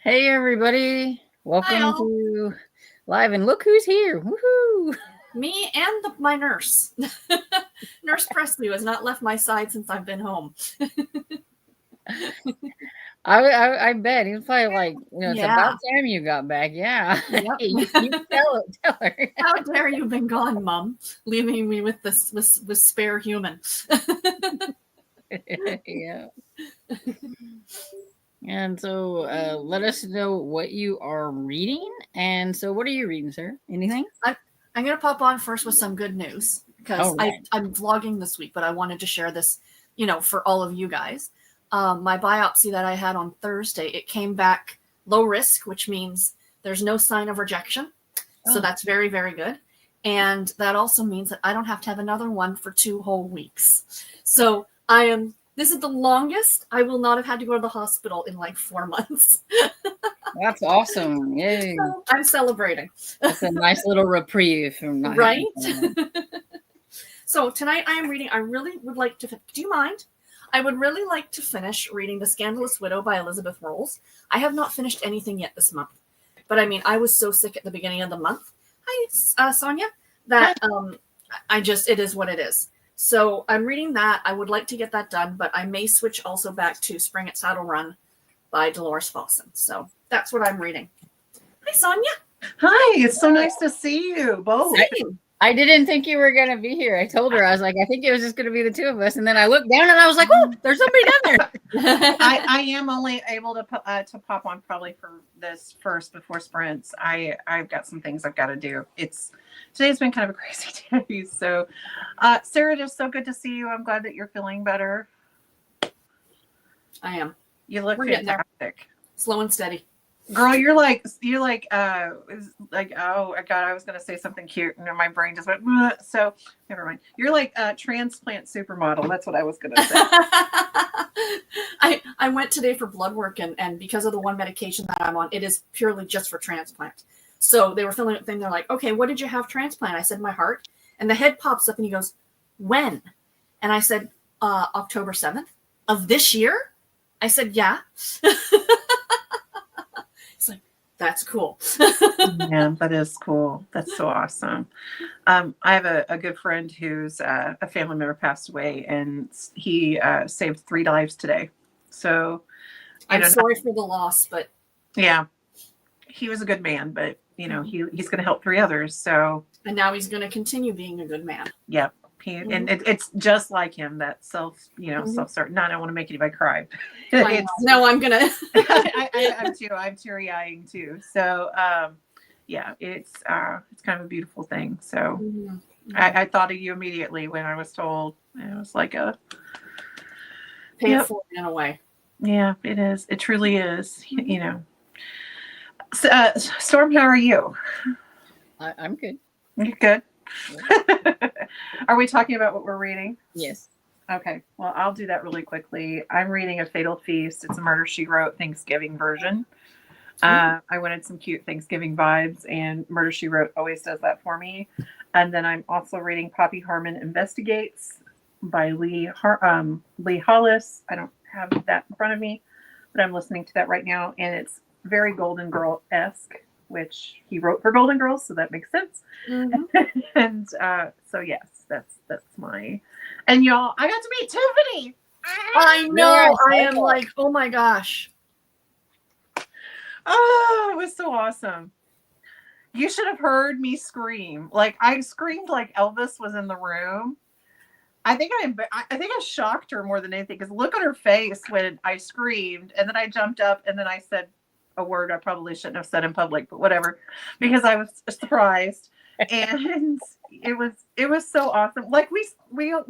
Hey everybody, Hi, welcome all. to Live and look who's here. Woohoo! Me and my nurse. Nurse Presley has not left my side since I've been home. I bet he was probably like, it's about Yeah. time you got back. Yeah. You Yep. tell her. How dare you been gone, Mum, leaving me with this with spare human. Yeah. And so let us know what you are reading. And so what are you reading, sir? Anything? I'm gonna pop on first with some good news All because right. I'm vlogging this week, but I wanted to share this, for all of you guys. My biopsy that I had on Thursday, it came back low risk, which means there's no sign of rejection. So Oh, that's very, very good. And that also means that I don't have to have another one for 2 whole weeks. So this is the longest I will not have had to go to the hospital in like 4 months. that's awesome. Yay. So I'm celebrating. That's a nice little reprieve from not Right? having to. So tonight I am reading, I really would like to, do you mind? I would really like to finish reading The Scandalous Widow by Elizabeth Rolls. I have not finished anything yet this month. But I mean, I was so sick at the beginning of the month. Hi, Sonia. Hi. That it is what it is. So I'm reading that. I would like to get that done, but I may switch also back to Spring at Saddle Run by Dolores Fawson. So that's what I'm reading. Hi, Sonia. Hi, it's so nice to see you both. Same. I didn't think you were gonna be here. I told her, I was like, I think it was just gonna be the two of us, and then I looked down and I was like, oh, there's somebody down there. I am only able to pop on probably for this first before sprints. I've got some things I've got to do. Today's been kind of a crazy day. So, Sarah, just so good to see you. I'm glad that you're feeling better. I am. You look We're getting there. fantastic. Slow and steady. Girl, you're like oh God, I was gonna say something cute and my brain just went so never mind. You're like a transplant supermodel. That's what I was gonna say. I went today for blood work and because of the one medication that I'm on, it is purely just for transplant. So they were filling up thing. They're like, okay, what did you have transplant? I said my heart, and the head pops up and he goes, when? And I said October 7th of this year. I said yeah. It's like, that's cool. Yeah, that is cool. That's so awesome. I have a good friend who's a family member passed away, and he saved 3 lives today. So, I'm sorry for the loss, but yeah, he was a good man, but he's going to help 3 others. So, and now he's going to continue being a good man. yeah. And it's just like him, that self-start. No, I don't want to make anybody cry. No, I'm gonna. I'm teary-eyeing too. So, yeah, it's kind of a beautiful thing. So, I thought of you immediately when I was told. It was like a pay it forward in a way. Yeah, it is. It truly is. So, Storm, how are you? I'm good. You're good. Are we talking about what we're reading? Yes. Okay. Well, I'll do that really quickly. I'm reading A Fatal Feast. It's a Murder, She Wrote Thanksgiving version. I wanted some cute Thanksgiving vibes, and Murder, She Wrote always does that for me. And then I'm also reading Poppy Harmon Investigates by Lee Hollis. I don't have that in front of me, but I'm listening to that right now, and it's very Golden Girl-esque, which he wrote for Golden Girls, so that makes sense. Mm-hmm. And so yes, that's my. And y'all, I got to meet Tiffany. I know. Yes, I am like, oh my gosh. Oh, it was so awesome. You should have heard me scream. Like, I screamed like Elvis was in the room. I think I shocked her more than anything, because look at her face when I screamed, and then I jumped up and then I said a word I probably shouldn't have said in public, but whatever, because I was surprised. And it was so awesome. Like, we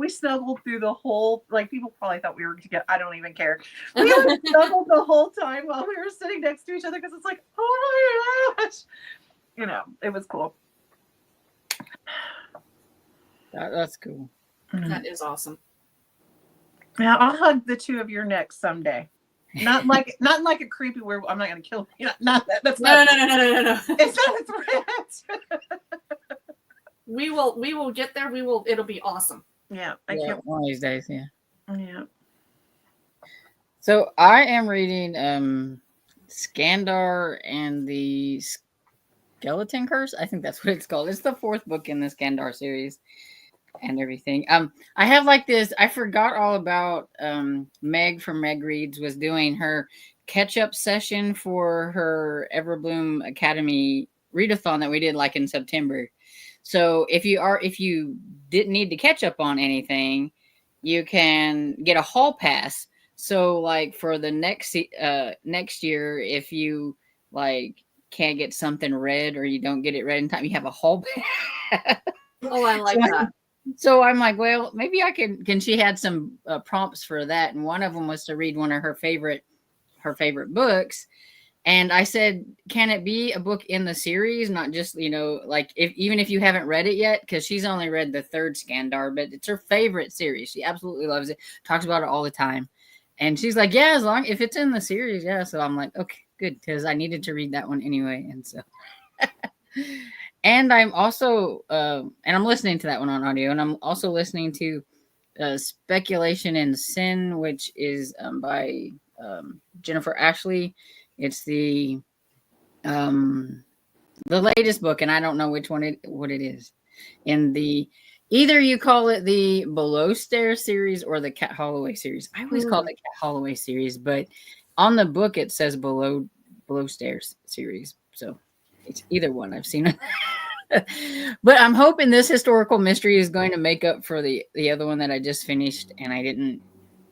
snuggled through the whole, like, people probably thought we were together. I don't even care. We like snuggled the whole time while we were sitting next to each other, because it's like, oh my gosh, it was cool. That's cool. That is awesome. Now I'll hug the two of your necks someday. Not like a creepy where I'm not going to kill you. Not that. That's no. It's not a threat. We will get there. It'll be awesome. Yeah, I can't. One of these days, yeah. Yeah. So I am reading Skandar and the Skeleton Curse. I think that's what it's called. It's the 4th book in the Skandar series and everything. I have like this. I forgot all about Meg from Meg Reads was doing her catch-up session for her Everbloom Academy readathon that we did like in September. So if you didn't need to catch up on anything, you can get a hall pass. So like for the next year, if you like can't get something read or you don't get it read in time, you have a hall pass. Oh, I like that. So I'm like, well, maybe I can. She had some prompts for that, and one of them was to read one of her favorite books. And I said, can it be a book in the series, not just like even if you haven't read it yet? Because she's only read the 3rd Skandar, but it's her favorite series. She absolutely loves it. Talks about it all the time. And she's like, yeah, as long if it's in the series, yeah. So I'm like, okay, good, because I needed to read that one anyway, and so. And I'm also, and I'm listening to that one on audio, and I'm also listening to Speculation in Sin, which is by Jennifer Ashley. It's the latest book, and I don't know which one what it is. In the either you call it the Below Stairs series or the Cat Holloway series. I always call it the Cat Holloway series, but on the book it says Below Stairs series. So it's either one. I've seen it. But I'm hoping this historical mystery is going to make up for the other one that I just finished and I didn't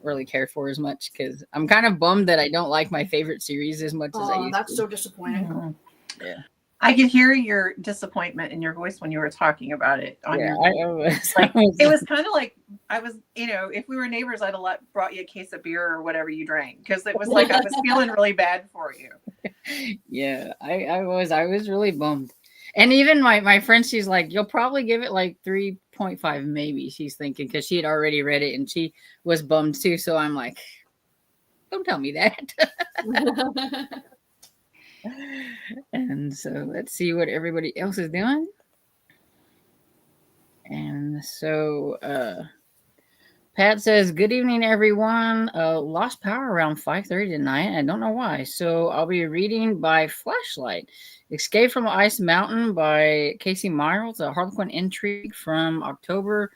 really care for as much, because I'm kind of bummed that I don't like my favorite series as much as I used that's to. so disappointing. Yeah. I could hear your disappointment in your voice when you were talking about it. It was kind of like I was, if we were neighbors, I'd have brought you a case of beer or whatever you drank, because it was like I was feeling really bad for you. Yeah, I was really bummed. And even my friend, she's like, you'll probably give it like 3.5, maybe, she's thinking, because she had already read it and she was bummed too. So I'm like, don't tell me that. And so let's see what everybody else is doing. And so Pat says, good evening, everyone. Lost power around 5:30 tonight. I don't know why. So I'll be reading by Flashlight. Escape from Ice Mountain by Casey Miles, a Harlequin intrigue from October.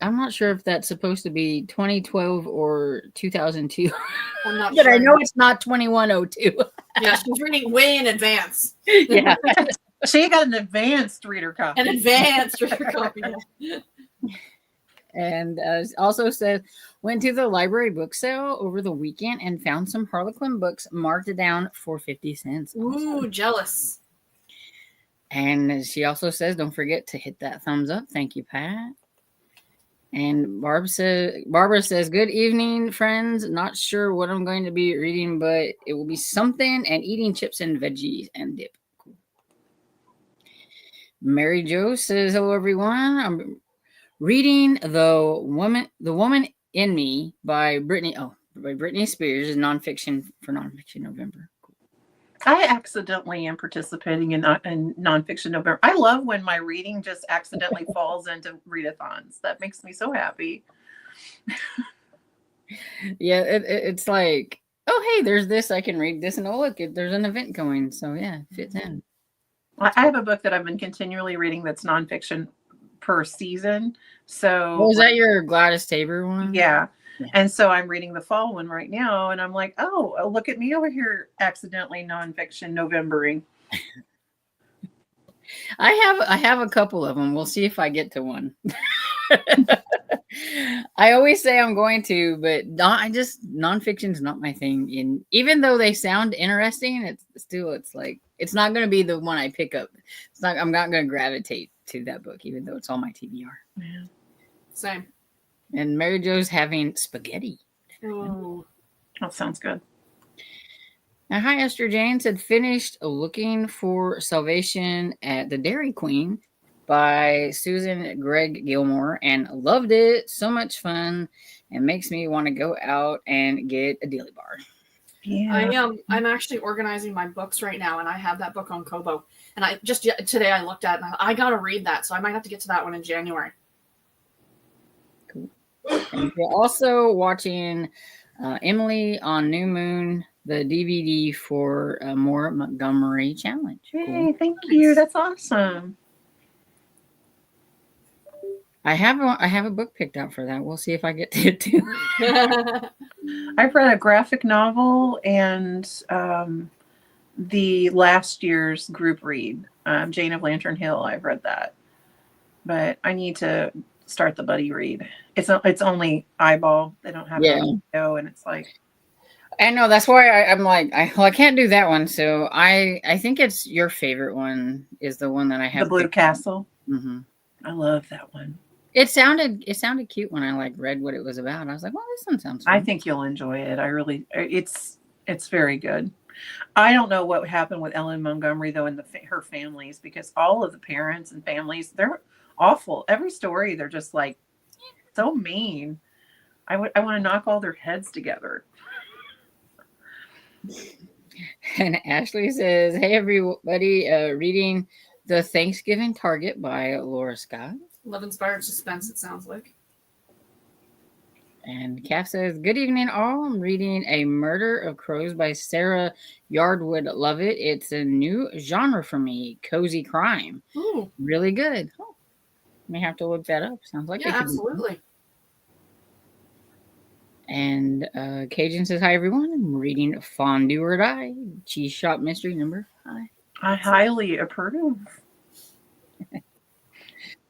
I'm not sure if that's supposed to be 2012 or 2002. I'm not but sure. I know it's not 2102. Yeah, she's reading way in advance. Yeah. She got an advanced reader copy. An advanced reader copy. And also says, went to the library book sale over the weekend and found some Harlequin books marked down for 50 cents. Ooh, jealous. And she also says, don't forget to hit that thumbs up. Thank you, Pat. And Barbara says, good evening, friends. Not sure what I'm going to be reading, but it will be something, and eating chips and veggies and dip. Cool. Mary Jo says, hello, everyone. I'm reading The Woman in Me by Britney Spears, is nonfiction for Nonfiction November. Cool. I accidentally am participating in Nonfiction November. I love when my reading just accidentally falls into readathons. That makes me so happy. Yeah, it's like, oh, hey, there's this. I can read this, and oh, look, there's an event going. So yeah, it fits in. I have a book that I've been continually reading that's nonfiction per season. So was that your Gladys Tabor one? Yeah. And so I'm reading the fall one right now, and I'm like, oh, look at me over here accidentally nonfiction Novembering. I have a couple of them. We'll see if I get to one. I always say I'm going to, but nonfiction's not my thing. And even though they sound interesting, it's like it's not going to be the one I pick up. I'm not going to gravitate to that book, even though it's on my TBR. Yeah. Same. And Mary Jo's having spaghetti. Oh, that sounds good. Now, hi, Esther Jane said, finished Looking for Salvation at the Dairy Queen by Susan Gregg Gilmore, and loved it. So much fun, and makes me want to go out and get a Daily Bar. Yeah, I'm actually organizing my books right now, and I have that book on Kobo. And I just today I looked at it, and I got to read that, so I might have to get to that one in January. Cool. And we're also watching Emily on New Moon the DVD for a more Montgomery challenge. Yay, Cool. thank you. That's awesome. I have a book picked out for that. We'll see if I get to it too. I've read a graphic novel and the last year's group read, Jane of Lantern Hill. I've read that, but I need to start the buddy read. It's only eyeball. They don't have it on video, and it's like. I know, that's why I'm like, I can't do that one. So I think it's your favorite one is the one that I have. The Blue Castle. Mm-hmm. I love that one. It sounded cute when I like read what it was about. I was like, well, this one sounds fun. I think you'll enjoy it. It's very good. I don't know what happened with Ellen Montgomery though and her families, because all of the parents and families, they're awful. Every story they're just like so mean. I want to knock all their heads together. And Ashley says, hey everybody, reading The Thanksgiving Target by Laura Scott. Love inspired suspense, it sounds like. And Kath says, good evening all. I'm reading A Murder of Crows by Sarah Yardwood. Love it. It's a new genre for me. Cozy crime. Ooh. Really good. Oh, may have to look that up. Sounds like yeah, absolutely. And Cajun says, hi everyone. I'm reading Fondue or Die, Cheese Shop Mystery number 5. I highly approve.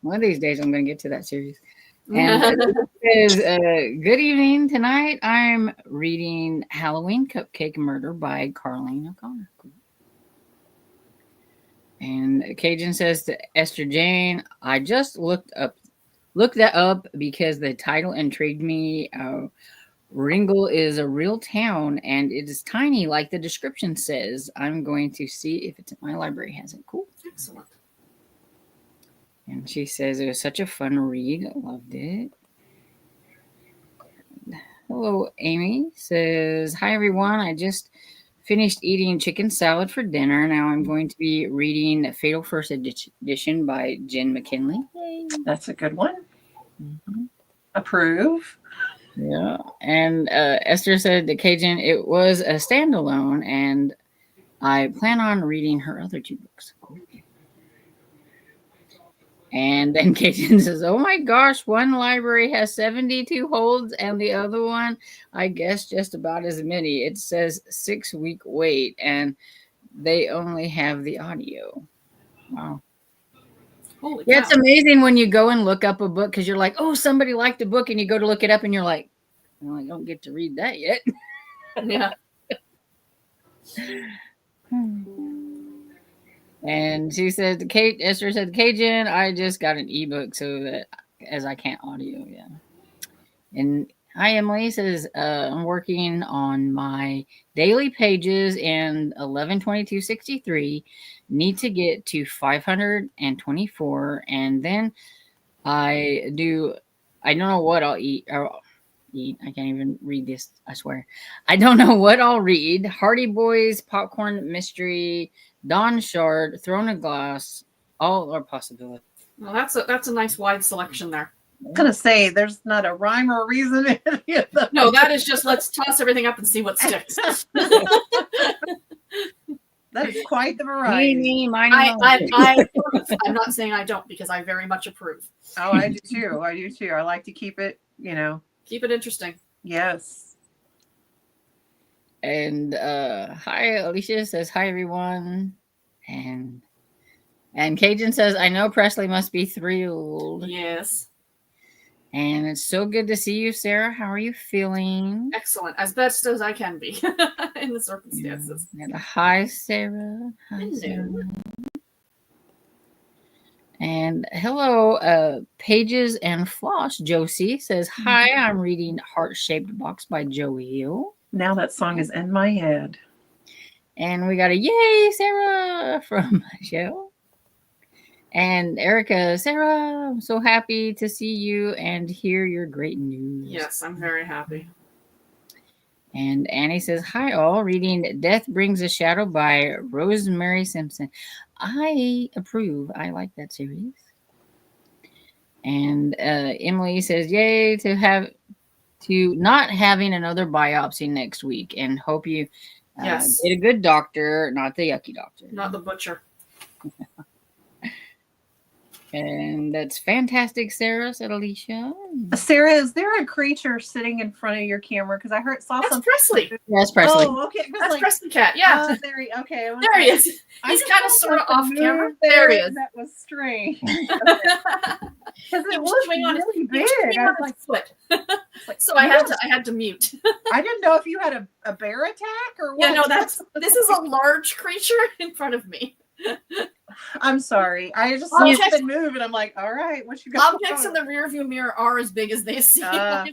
One of these days I'm going to get to that series. And it says, good evening. Tonight I'm reading Halloween Cupcake Murder by Carlene O'Connor. And Cajun says to Esther Jane, I just looked that up because the title intrigued me. Ringle is a real town and it is tiny like the description says. I'm going to see if it's in my library has it. Cool. Excellent. And she says it was such a fun read. Loved it. Hello, Amy says, hi everyone. I just finished eating chicken salad for dinner. Now I'm going to be reading Fatal First Edition by Jen McKinley. Yay. That's a good one. Mm-hmm. Approve. Yeah. And Esther said to Cajun, it was a standalone and I plan on reading her other 2 books. Cool. And then Cajun says, oh my gosh, one library has 72 holds and the other one, I guess, just about as many. It says 6-week wait and they only have the audio. Wow. Holy yeah, cow. It's amazing when you go and look up a book because you're like, oh, somebody liked a book and you go to look it up and you're like, well, I don't get to read that yet. Yeah. And she said, Esther said, Cajun, I just got an ebook so that as I can't audio. Yeah. And hi, Emily says, I'm working on my daily pages in 11/22/63. Need to get to 524. And then I don't know what I'll eat. I can't even read this, I swear. I don't know what I'll read. Hardy Boys, Popcorn Mystery, Dawn Shard, Throne of Glass, all are possibilities. Well, that's a nice wide selection there. I'm gonna say there's not a rhyme or a reason in any of them. No, that is just let's toss everything up and see what sticks. That is quite the variety. I approve. I'm not saying I don't because I very much approve. Oh, I do too. I like to keep it, Keep it interesting. Yes. And hi, Alicia says, hi, everyone. And Cajun says, I know Presley must be thrilled. Yes. And it's so good to see you, Sarah. How are you feeling? Excellent. As best as I can be in the circumstances. Yeah. Hi, Sarah. Hi, Hello. Sarah. And hello, Pages and Floss. Josie says, hi, I'm reading Heart-Shaped Box by Joey Hill. Now that song is in my head. And we got a yay, Sarah, from Michelle. And Erica, Sarah, I'm so happy to see you and hear your great news. Yes, I'm very happy. And Annie says, hi all, reading Death Brings a Shadow by Rosemary Simpson. I approve. I like that series. And Emily says, yay to not having another biopsy next week and hope you Yes. Get a good doctor, not the yucky doctor. Not the butcher. And that's fantastic, Sarah, said Alicia. Sarah, is there a creature sitting in front of your camera? Because I saw That's something. Presley. Yes, Presley. Oh, okay. That's Presley Cat. Yeah. Oh, there he. Okay. There he is. He's kind of sort of off camera. There he is. That was strange. Because It was really big. I was like, foot. like, So I had to mute. I didn't know if you had a bear attack or what. Yeah, no, this is a large creature in front of me. I'm sorry. I just Objects- saw something move, and I'm like, all right, what you got? Objects in the rearview mirror are as big as they seem. Well,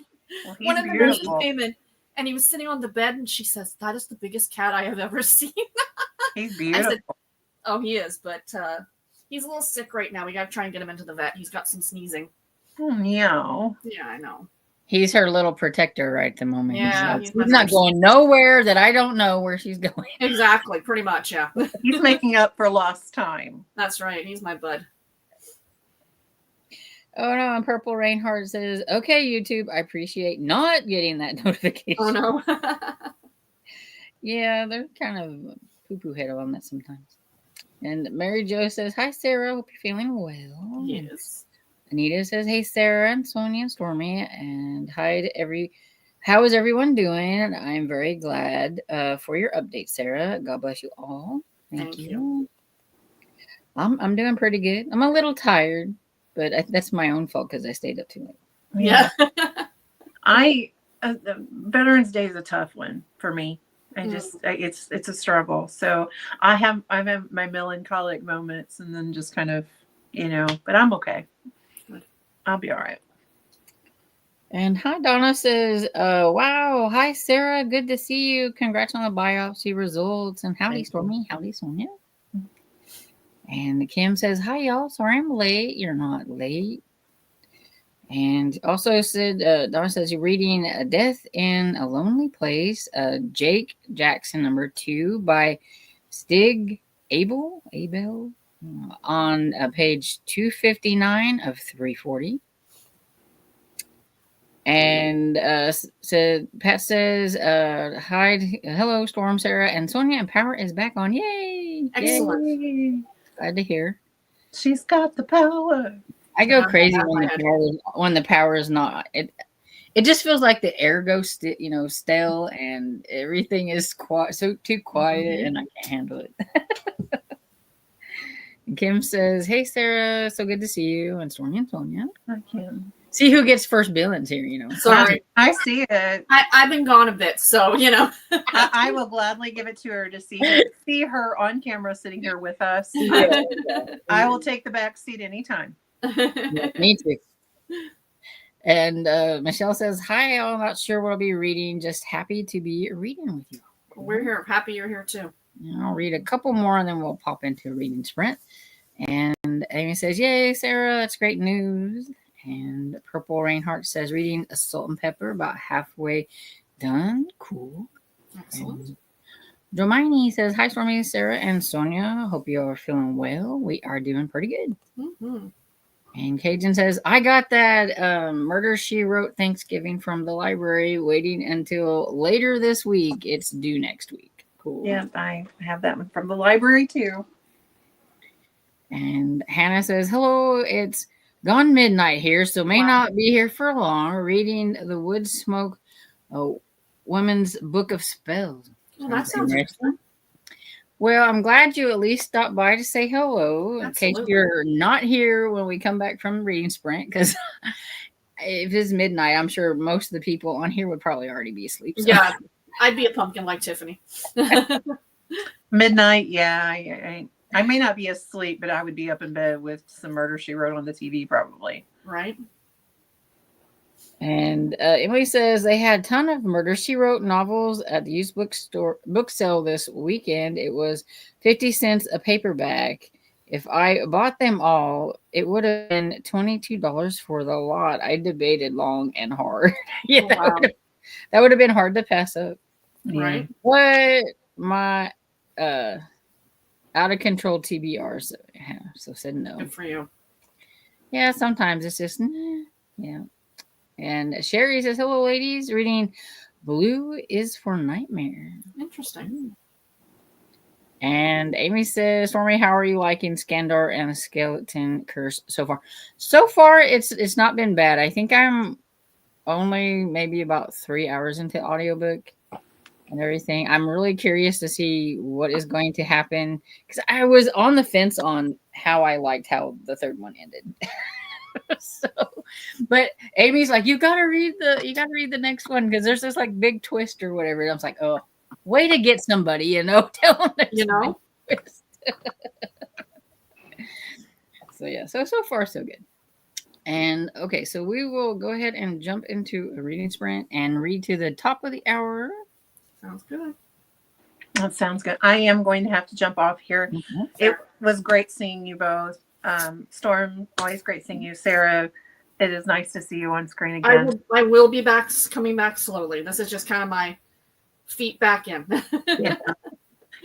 One of the beautiful. nurses came in, and he was sitting on the bed, and she says, "That is the biggest cat I have ever seen." He's beautiful. I said, "Oh, he is, but he's a little sick right now. We got to try and get him into the vet. He's got some sneezing." Oh, meow. Yeah, I know. He's her little protector right at the moment. Yeah, He's not going nowhere that I don't know where she's going. Exactly, pretty much, yeah. He's making up for lost time. That's right. He's my bud. Oh no, and Purple Reinhardt says, okay, YouTube, I appreciate not getting that notification. Oh no. Yeah, they're kind of poo-poo head on that sometimes. And Mary Jo says, hi, Sarah. Hope you're feeling well. Yes. Anita says, hey, Sarah and Sonia and Stormy. And hi to how is everyone doing? I'm very glad for your update, Sarah. God bless you all. Thank you. I'm doing pretty good. I'm a little tired, but that's my own fault because I stayed up too late. Yeah. Veterans Day is a tough one for me. It's a struggle. So I have my melancholic moments and then just kind of, but I'm okay. Good. I'll be all right. And hi, Donna says, wow. Hi, Sarah. Good to see you. Congrats on the biopsy results. And howdy, Stormy. Howdy, Sonia. And Kim says, hi, y'all. Sorry I'm late. You're not late. And also said, Donna says, you're reading Death in a Lonely Place, Jake Jackson, #2 by Stig Abel, on page 259 of 340. And Pat says, hi, hello, Storm, Sarah, and Sonia, and Power is back on. Yay! Excellent. Yay. Glad to hear. She's got the power. I go crazy when the power is not. It just feels like the air goes stale and everything is too quiet, and I can't handle it. And Kim says, "Hey Sarah, so good to see you." And Sonia. Hi, Kim. See who gets first billings here, Sorry. I see it. I've been gone a bit, so I will gladly give it to her to see her on camera sitting here with us. Yeah. I will take the back seat anytime. Yeah, me too. And Michelle says, hi, I'm not sure what I'll be reading. Just happy to be reading with you. We're here. Happy you're here too. I'll read a couple more and then we'll pop into a reading sprint. And Amy says, yay, Sarah, that's great news. And Purple Reinhardt says, reading A Salt and Pepper, about halfway done. Cool. Excellent. Jomini says, hi, Stormy, Sarah, and Sonia. Hope you are feeling well. We are doing pretty good. Mm-hmm. And Cajun says, I got that Murder, She Wrote Thanksgiving from the library, waiting until later this week. It's due next week. Cool. Yeah, I have that one from the library too. And Hannah says, hello, it's gone midnight here, so may not be here for long. Reading the Wood Smoke Women's Book of Spells. Well, that sounds interesting. Well, I'm glad you at least stopped by to say hello. In case you're not here when we come back from reading sprint, because if it's midnight, I'm sure most of the people on here would probably already be asleep. So. Yeah, I'd be a pumpkin like Tiffany. Midnight, yeah. I may not be asleep, but I would be up in bed with some Murder, She Wrote on the TV probably. Right. And Emily says they had a ton of Murder, She Wrote novels at the used book sale this weekend. It was 50 cents a paperback. If I bought them all, it would have been $22 for the lot. I debated long and hard. Yeah, wow. That would have been hard to pass up. Right. What my out of control TBR. So said no. Good for you. Yeah, sometimes it's just yeah. And Sherry says, hello, ladies. Reading Blue is for Nightmare. Interesting. And Amy says, Stormy, how are you liking Skandar and the Skeleton Curse so far? So far, it's not been bad. I think I'm only maybe about 3 hours into audiobook and everything. I'm really curious to see what is going to happen because I was on the fence on how I liked how the third one ended. So, but Amy's like, you gotta read the next one because there's this like big twist or whatever. And I was like, oh, way to get somebody, tell them there's You know? a big twist. So yeah, so far so good. And okay, so we will go ahead and jump into a reading sprint and read to the top of the hour. Sounds good. That sounds good. I am going to have to jump off here. Mm-hmm. It was great seeing you both. Storm, always great seeing you. Sarah, it is nice to see you on screen again. I will be back, coming back slowly. This is just kind of my feet back in. Yeah.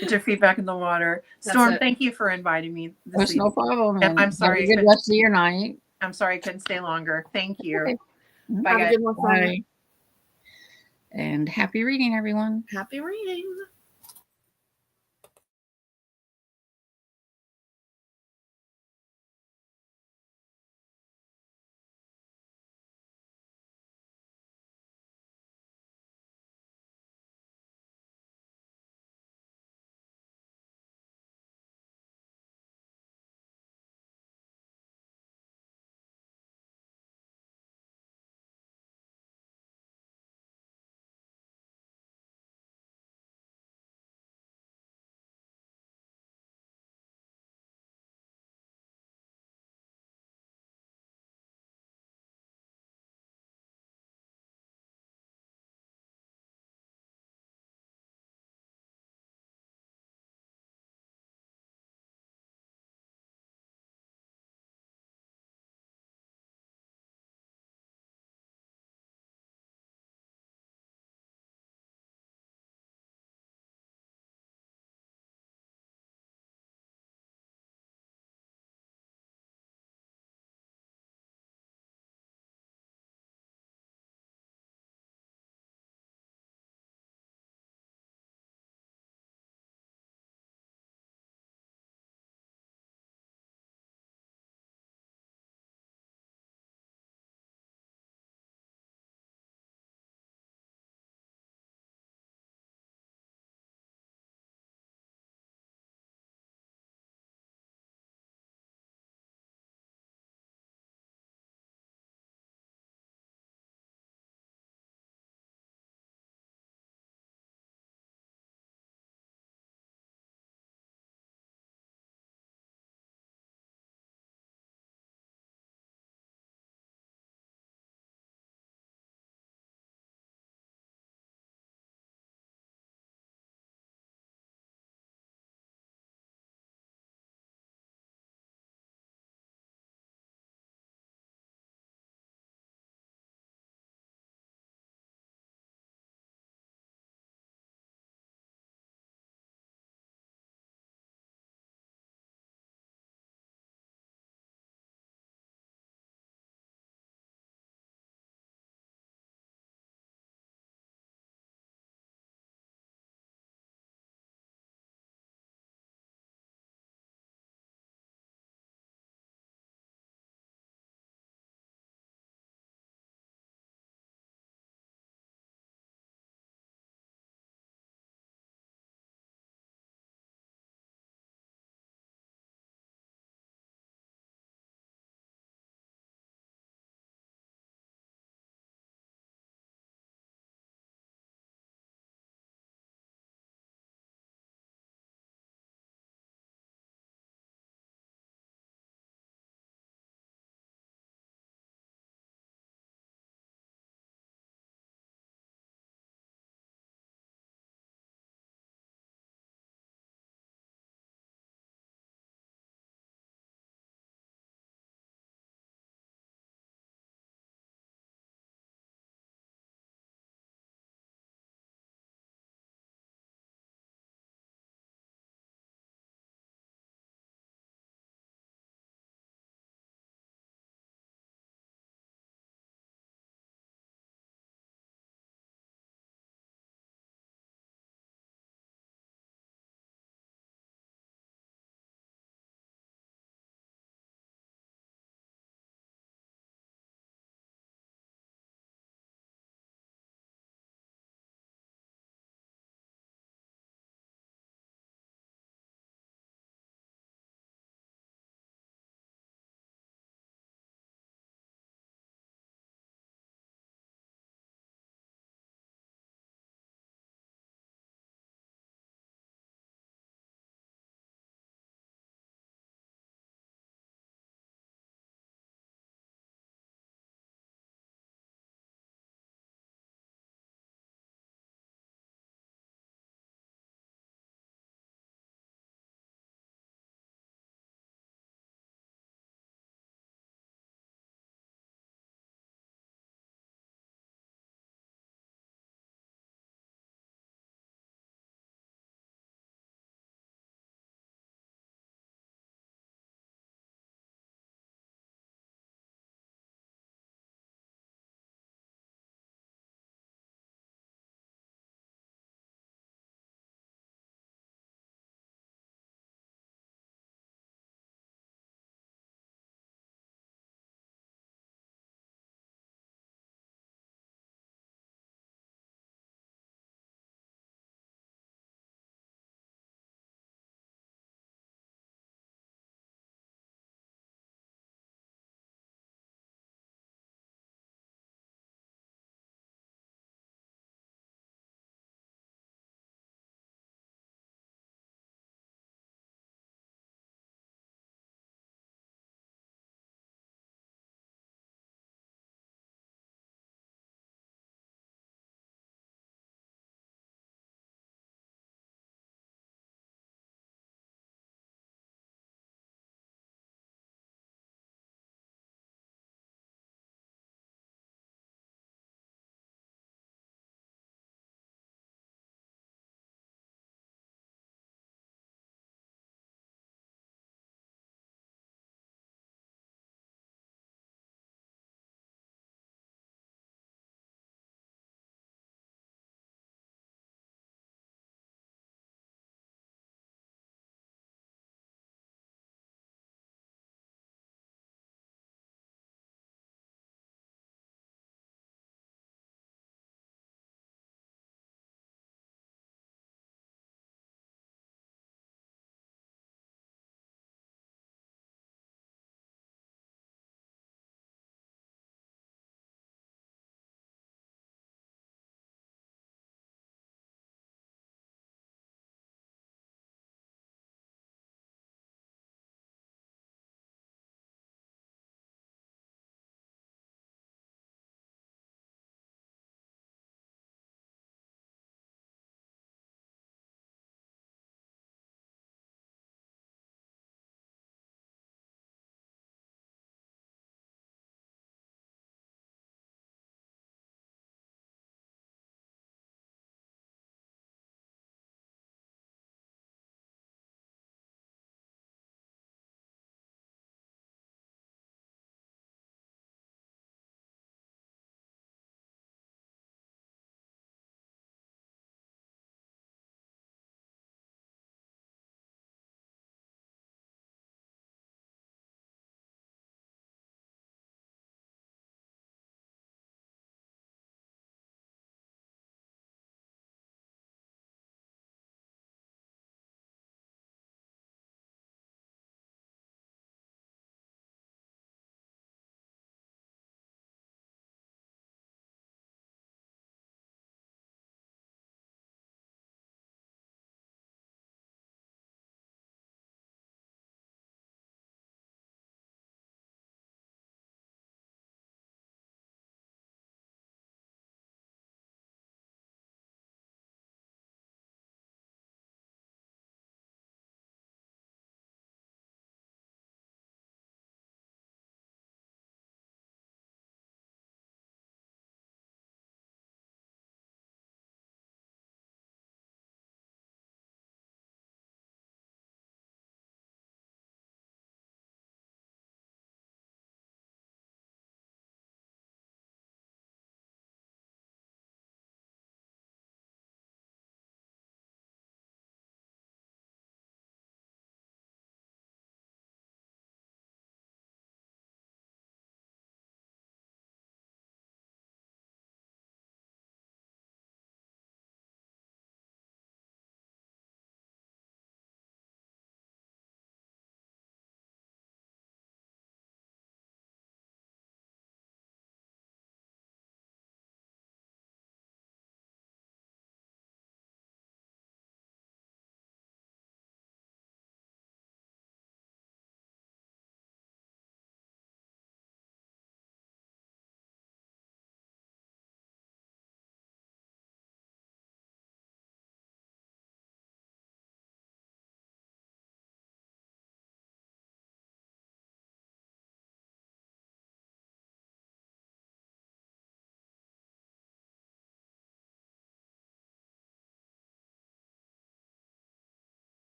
Get your feet back in the water. Storm, thank you for inviting me. That's no problem. And I'm sorry. Have a good rest of your night. I'm sorry I couldn't stay longer. Thank you. Okay. Bye, Have guys. a good one. Bye. And happy reading, everyone. Happy reading.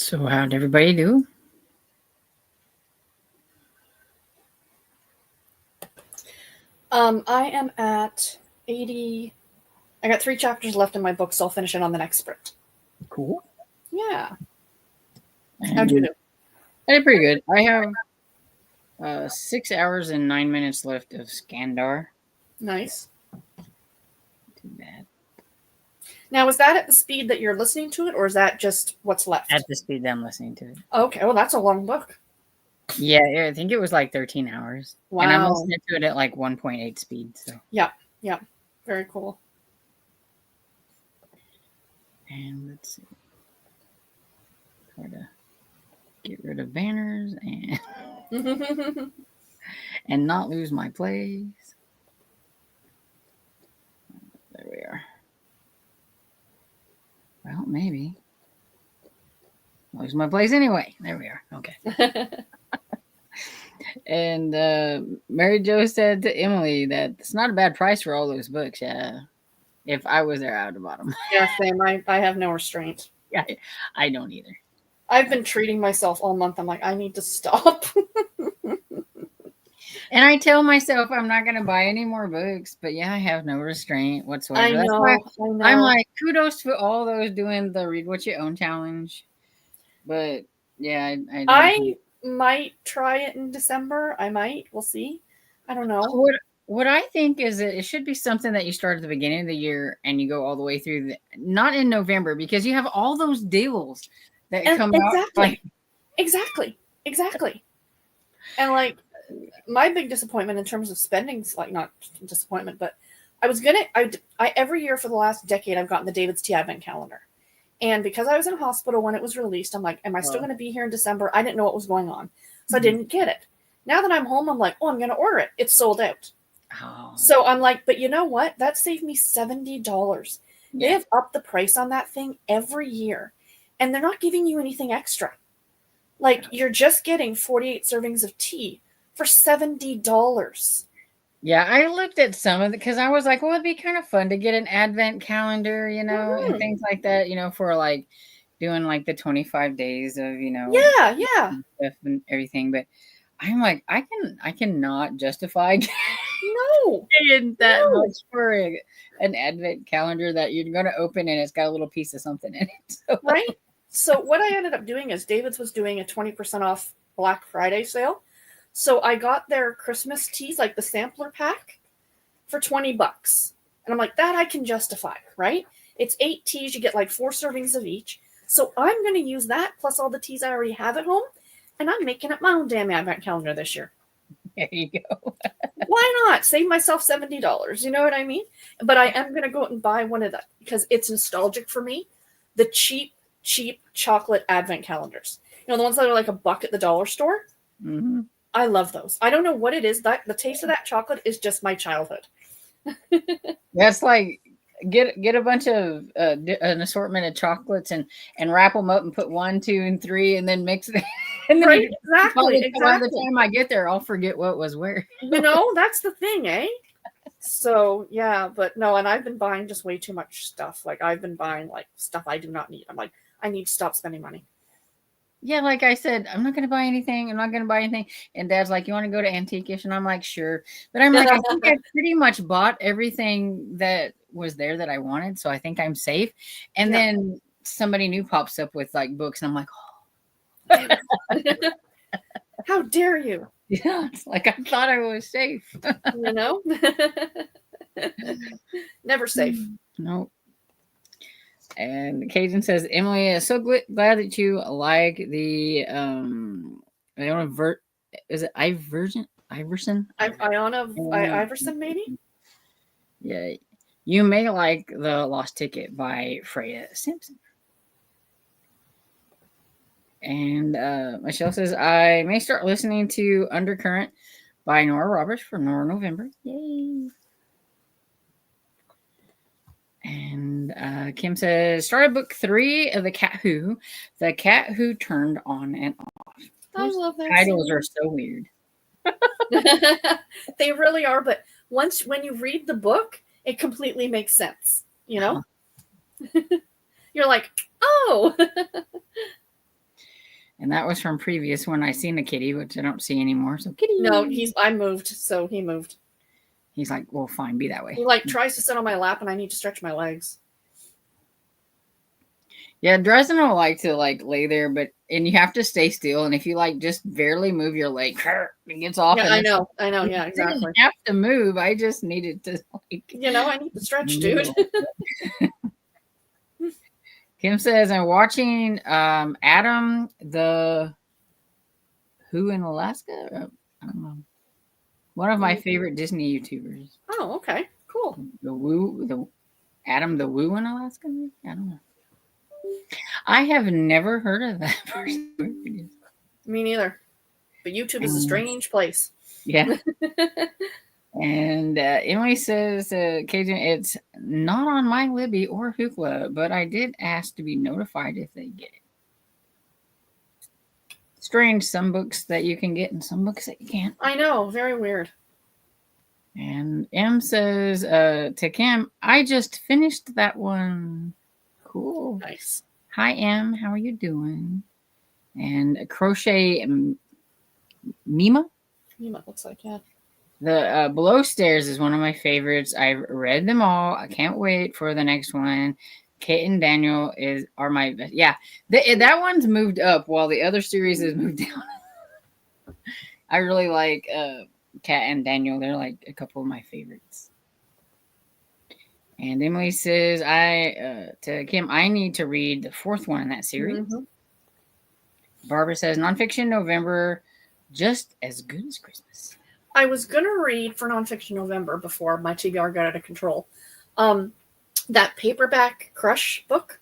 So how'd everybody do? I am at 80. I got 3 chapters left in my book, so I'll finish it on the next sprint. Cool. Yeah. How'd you do? I did pretty good. I have 6 hours and 9 minutes left of Skandar. Nice. Too bad. Now, is that at the speed that you're listening to it, or is that just what's left? At the speed that I'm listening to it. Okay, well, that's a long book. Yeah, I think it was like 13 hours. Wow. And I'm listening to it at like 1.8 speed. So. Yeah. Very cool. And let's see. Try to get rid of banners and and not lose my place. There we are. Well, maybe. Lose my place anyway. There we are. Okay. And Mary Jo said to Emily that it's not a bad price for all those books. Yeah. If I was there, I would have bought them. Yeah, same. I have no restraint. Yeah, I don't either. I've been treating myself all month. I'm like, I need to stop. And I tell myself I'm not going to buy any more books, but yeah, I have no restraint whatsoever. I know. That's why I'm like, kudos to all those doing the Read What You Own challenge. But yeah, I might try it in December. I might. We'll see. I don't know. What I think is that it should be something that you start at the beginning of the year and you go all the way through. Not in November, because you have all those deals that come out. Like, Exactly. And like, my big disappointment in terms of spending, like not disappointment, but I every year for the last decade, I've gotten the David's Tea Advent calendar. And because I was in hospital when it was released, I'm like, am I still going to be here in December? I didn't know what was going on. So I didn't get it. Now that I'm home, I'm like, oh, I'm going to order it. It's sold out. Oh. So I'm like, but you know what? That saved me $70. They have upped the price on that thing every year. And they're not giving you anything extra. Like, you're just getting 48 servings of tea for $70. Yeah, I looked at some of it because I was like, well, it'd be kind of fun to get an advent calendar, and things like that, for like doing like the 25 days of, stuff and everything. But I'm like, I cannot justify paying that much for an advent calendar that you're going to open and it's got a little piece of something in it. So. Right? So what I ended up doing is David's was doing a 20% off Black Friday sale. So I got their Christmas teas, like the sampler pack, for $20. And I'm like, that I can justify, right? It's 8 teas. You get like 4 servings of each. So I'm going to use that plus all the teas I already have at home. And I'm making up my own damn advent calendar this year. There you go. Why not? Save myself $70. You know what I mean? But I am going to go out and buy one of that because it's nostalgic for me. The cheap chocolate advent calendars. The ones that are like $1 at the dollar store. Mm-hmm. I love those. I don't know what it is. The taste of that chocolate is just my childhood. That's like get a bunch of an assortment of chocolates and wrap them up and put 1, 2, and 3 and then mix it. And then right? Exactly. By the time I get there, I'll forget what was where. That's the thing, eh? So yeah, but no, and I've been buying just way too much stuff. Like I've been buying like stuff I do not need. I'm like, I need to stop spending money. Yeah, like I said, I'm not going to buy anything. I'm not going to buy anything. And Dad's like, you want to go to Antiquish? And I'm like, sure. But I'm like, I think I pretty much bought everything that was there that I wanted. So I think I'm safe. And then somebody new pops up with like books. And I'm like, oh. How dare you? Yeah, it's like I thought I was safe. Never safe. Nope. And Cajun says, Emily is so glad that you like the is it Iverson? Iverson, maybe? Yeah. You may like The Lost Ticket by Freya Simpson. And Michelle says, I may start listening to Undercurrent by Nora Roberts for Nora November. Yay. And Kim says, started book 3 of The Cat Who Turned On and Off. I love that. Titles are so weird. They really are, but when you read the book, it completely makes sense. You're like, oh. And that was from previous when I seen the kitty, which I don't see anymore. So kitty. No, I moved, so he moved. He's like, well, fine, be that way. He like tries to sit on my lap, and I need to stretch my legs. Yeah, Dresden will like to like lay there, and you have to stay still. And if you like just barely move your leg, it gets off. Yeah, I know. Yeah, I exactly. didn't have to move. I just needed to like. I need to stretch, dude. Kim says, I'm watching Adam the Who in Alaska. I don't know. One of my favorite Disney YouTubers. Oh, okay, cool. The Adam the Woo in Alaska. I don't know. I have never heard of that person. Me neither. But YouTube is a strange place. Yeah. And Emily says, Cajun, it's not on my Libby or Hoopla, but I did ask to be notified if they get it. Strange, some books that you can get and some books that you can't. I know, very weird. And M says to Kim, I just finished that one. Cool. Nice. Hi, M. How are you doing? And Crochet Mima? Mima looks like, yeah. The Below Stairs is one of my favorites. I've read them all. I can't wait for the next one. Kate and Daniel are my best. Yeah, that one's moved up while the other series has moved down. I really like Kat and Daniel. They're like a couple of my favorites. And Emily says, to Kim, I need to read the fourth one in that series. Mm-hmm. Barbara says, nonfiction November, just as good as Christmas. I was going to read for nonfiction November before my TBR got out of control. That Paperback Crush book,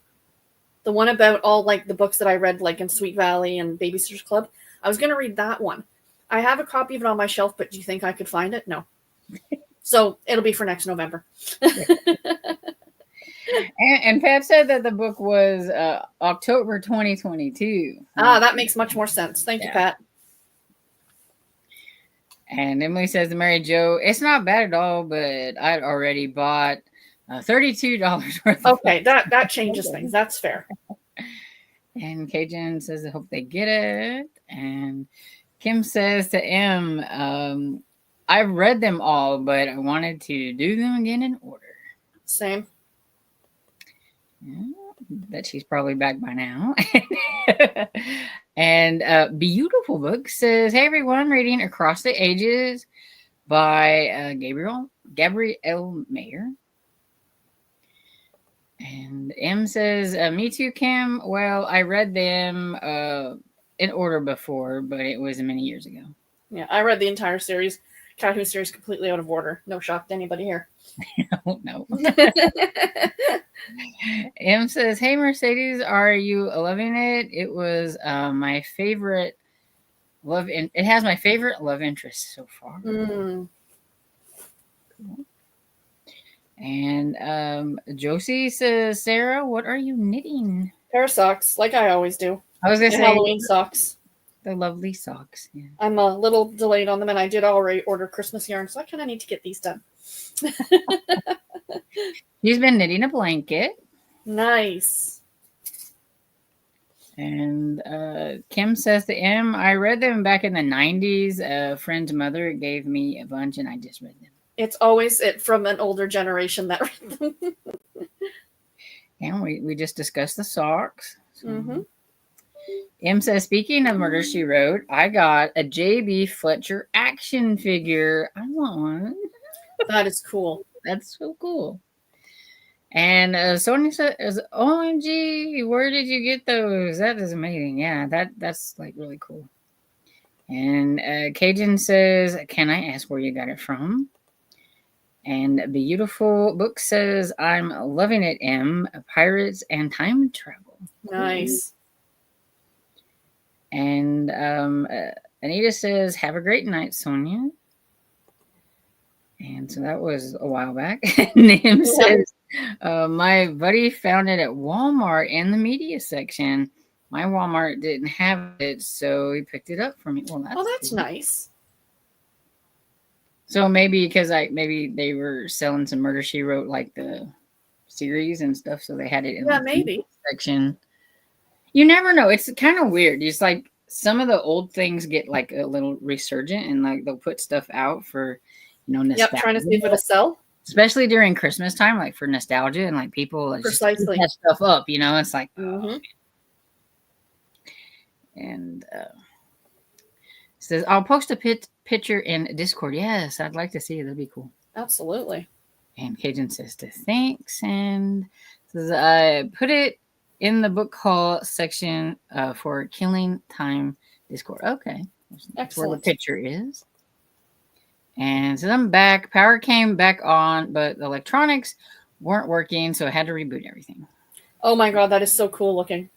the one about all like the books that I read like in Sweet Valley and Babysitter's Club. I was going to read that one. I have a copy of it on my shelf, but do you think I could find it? No. So it'll be for next November. and Pat said that the book was October 2022. That makes much more sense. Thank you, Pat. And Emily says to Mary Jo, it's not bad at all, but I'd already bought $32 worth. Okay, that changes things. That's fair. And Cajun says, I hope they get it. And Kim says to M, I've read them all, but I wanted to do them again in order. Same. Yeah, bet she's probably back by now. And Beautiful Book says, hey everyone, reading Across the Ages by Gabrielle Mayer. And M says, me too, Kim. Well, I read them in order before, but it was many years ago. Yeah, I read the entire series, Calhoun series, completely out of order. No shock to anybody here. No. M says, hey Mercedes, are you loving it? It was my favorite it has my favorite love interest so far. Mm. Cool. And Josie says, Sarah, what are you knitting? Pair of socks, like I always do. I was gonna say Halloween socks. The lovely socks. Yeah. I'm a little delayed on them, and I did already order Christmas yarn, so I kind of need to get these done. He's been knitting a blanket. Nice. And Kim says to M, I read them back in the 90s. A friend's mother gave me a bunch, and I just read them. It's always from an older generation that read them. And we just discussed the socks. So. Mm-hmm. M says, speaking of Murder, She Wrote, I got a J.B. Fletcher action figure. I want one. That is cool. That's so cool. And Sonia says, OMG, where did you get those? That is amazing. Yeah, that's like really cool. And Cajun says, can I ask where you got it from? And Beautiful Book says, I'm loving it, M. Pirates and Time Travel. Nice. And Anita says, have a great night, Sonia. And so that was a while back. Nim says, my buddy found it at Walmart in the media section. My Walmart didn't have it, so he picked it up for me. Well, that's cool. Nice. So maybe because maybe they were selling some Murder, She Wrote, like the series and stuff, so they had it in the maybe section. You never know. It's kind of weird. It's like some of the old things get like a little resurgent, and like they'll put stuff out for, nostalgia. Yep, trying to see if it'll sell. Especially during Christmas time, like for nostalgia, and like people just eat Precisely. that stuff up. It's like, Mhm. and says I'll post a picture in Discord. Yes, I'd like to see it. That'd be cool. Absolutely. And Cajun says to thanks, and says I put it in the book haul section for Killing Time Discord. Okay, that's where the Excellent. picture is. And so I'm back. Power came back on, but the electronics weren't working, so I had to reboot everything. Oh my god, that is so cool looking.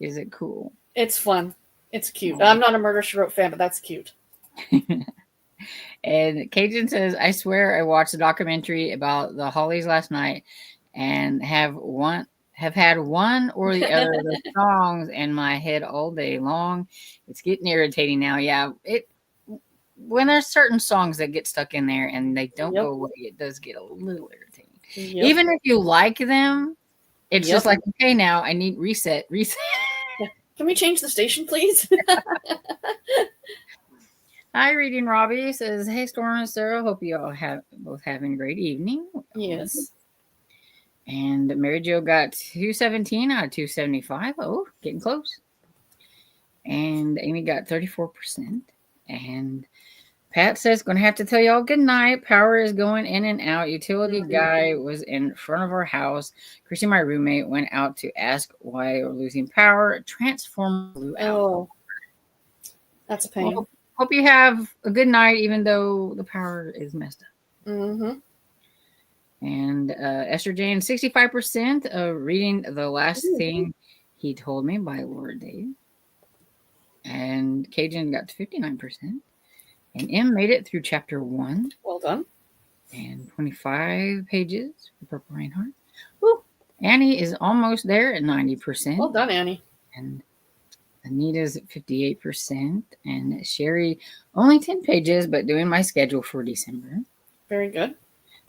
Is it cool? It's fun. It's cute. I'm not a Murder, She Wrote fan, but that's cute. And Cajun says, I swear I watched a documentary about the Hollies last night and have had one or the other of the songs in my head all day long. It's getting irritating now. Yeah, when there's certain songs that get stuck in there and they don't go away, it does get a little irritating. Yep. Even if you like them, it's just like, okay, now I need reset. Can we change the station, please? Hi, Reading Robbie says, hey, Storm and Sarah, hope you all both having a great evening. Yes. And Mary Jo got 217 out of 275. Oh, getting close. And Amy got 34%. And Pat says, going to have to tell y'all good night. Power is going in and out. Utility guy was in front of our house. Chrissy, my roommate, went out to ask why we're losing power. A transformer blew out. Oh, that's a pain. Well, hope you have a good night, even though the power is messed up. Mm-hmm. And Esther Jane, 65% of reading The Last Thing He Told Me by Laura Dave. And Cajun got to 59%. And M made it through chapter 1. Well done. And 25 pages for Purple Rainheart. Woo. Annie is almost there at 90%. Well done, Annie. And Anita's at 58%. And Sherry, only 10 pages, but doing my schedule for December. Very good.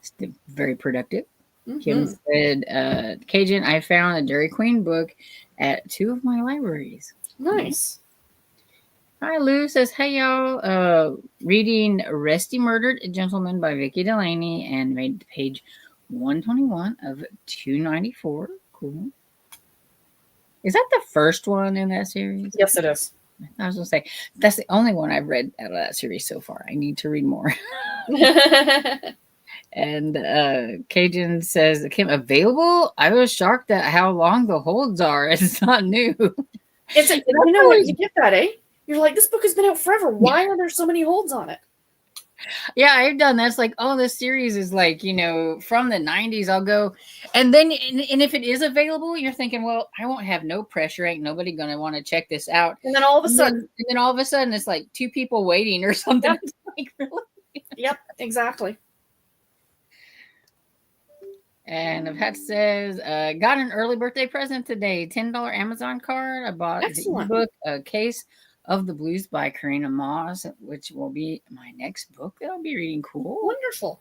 Still very productive. Mm-hmm. Kim said, Cajun, I found a Dairy Queen book at 2 of my libraries. Nice. Hi, Lou says, hey, y'all. Reading Resty Murdered Gentleman by Vicki Delaney and made page 121 of 294. Cool. Is that the first one in that series? Yes, it is. I was going to say, that's the only one I've read out of that series so far. I need to read more. And Cajun says, Kim, available? I was shocked at how long the holds are. It's not new. You know what? You get that, eh? You're like, this book has been out forever. Why are there so many holds on it? Yeah, I've done that's like, oh, this series is like, from the 90s. I'll go. And then, and if it is available, you're thinking, well, I won't have no pressure. Ain't nobody going to want to check this out. And then all of a sudden, it's like 2 people waiting or something. Yep. It's like, really? Yep, exactly. And Pat says, got an early birthday present today. $10 Amazon card. I bought the book, A Case of the Blues by Karina Moss, which will be my next book that I'll be reading. Cool. Wonderful.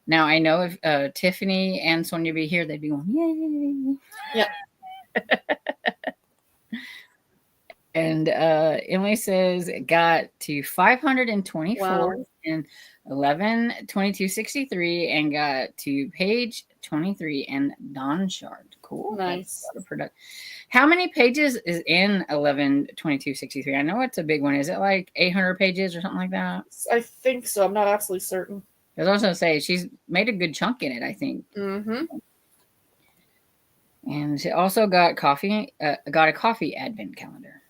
Now, I know if Tiffany and Sonia be here, they'd be going, yay. Yep. And Emily says, got to 524 and 11/22/63 and got to page 23 and Dawn Shard. Cool. Nice. How many pages is in 11/22/63? I know it's a big one. Is it like 800 pages or something like that? I think so. I'm not absolutely certain. I was also going to say, she's made a good chunk in it, I think. Mm-hmm. And she also got a coffee advent calendar.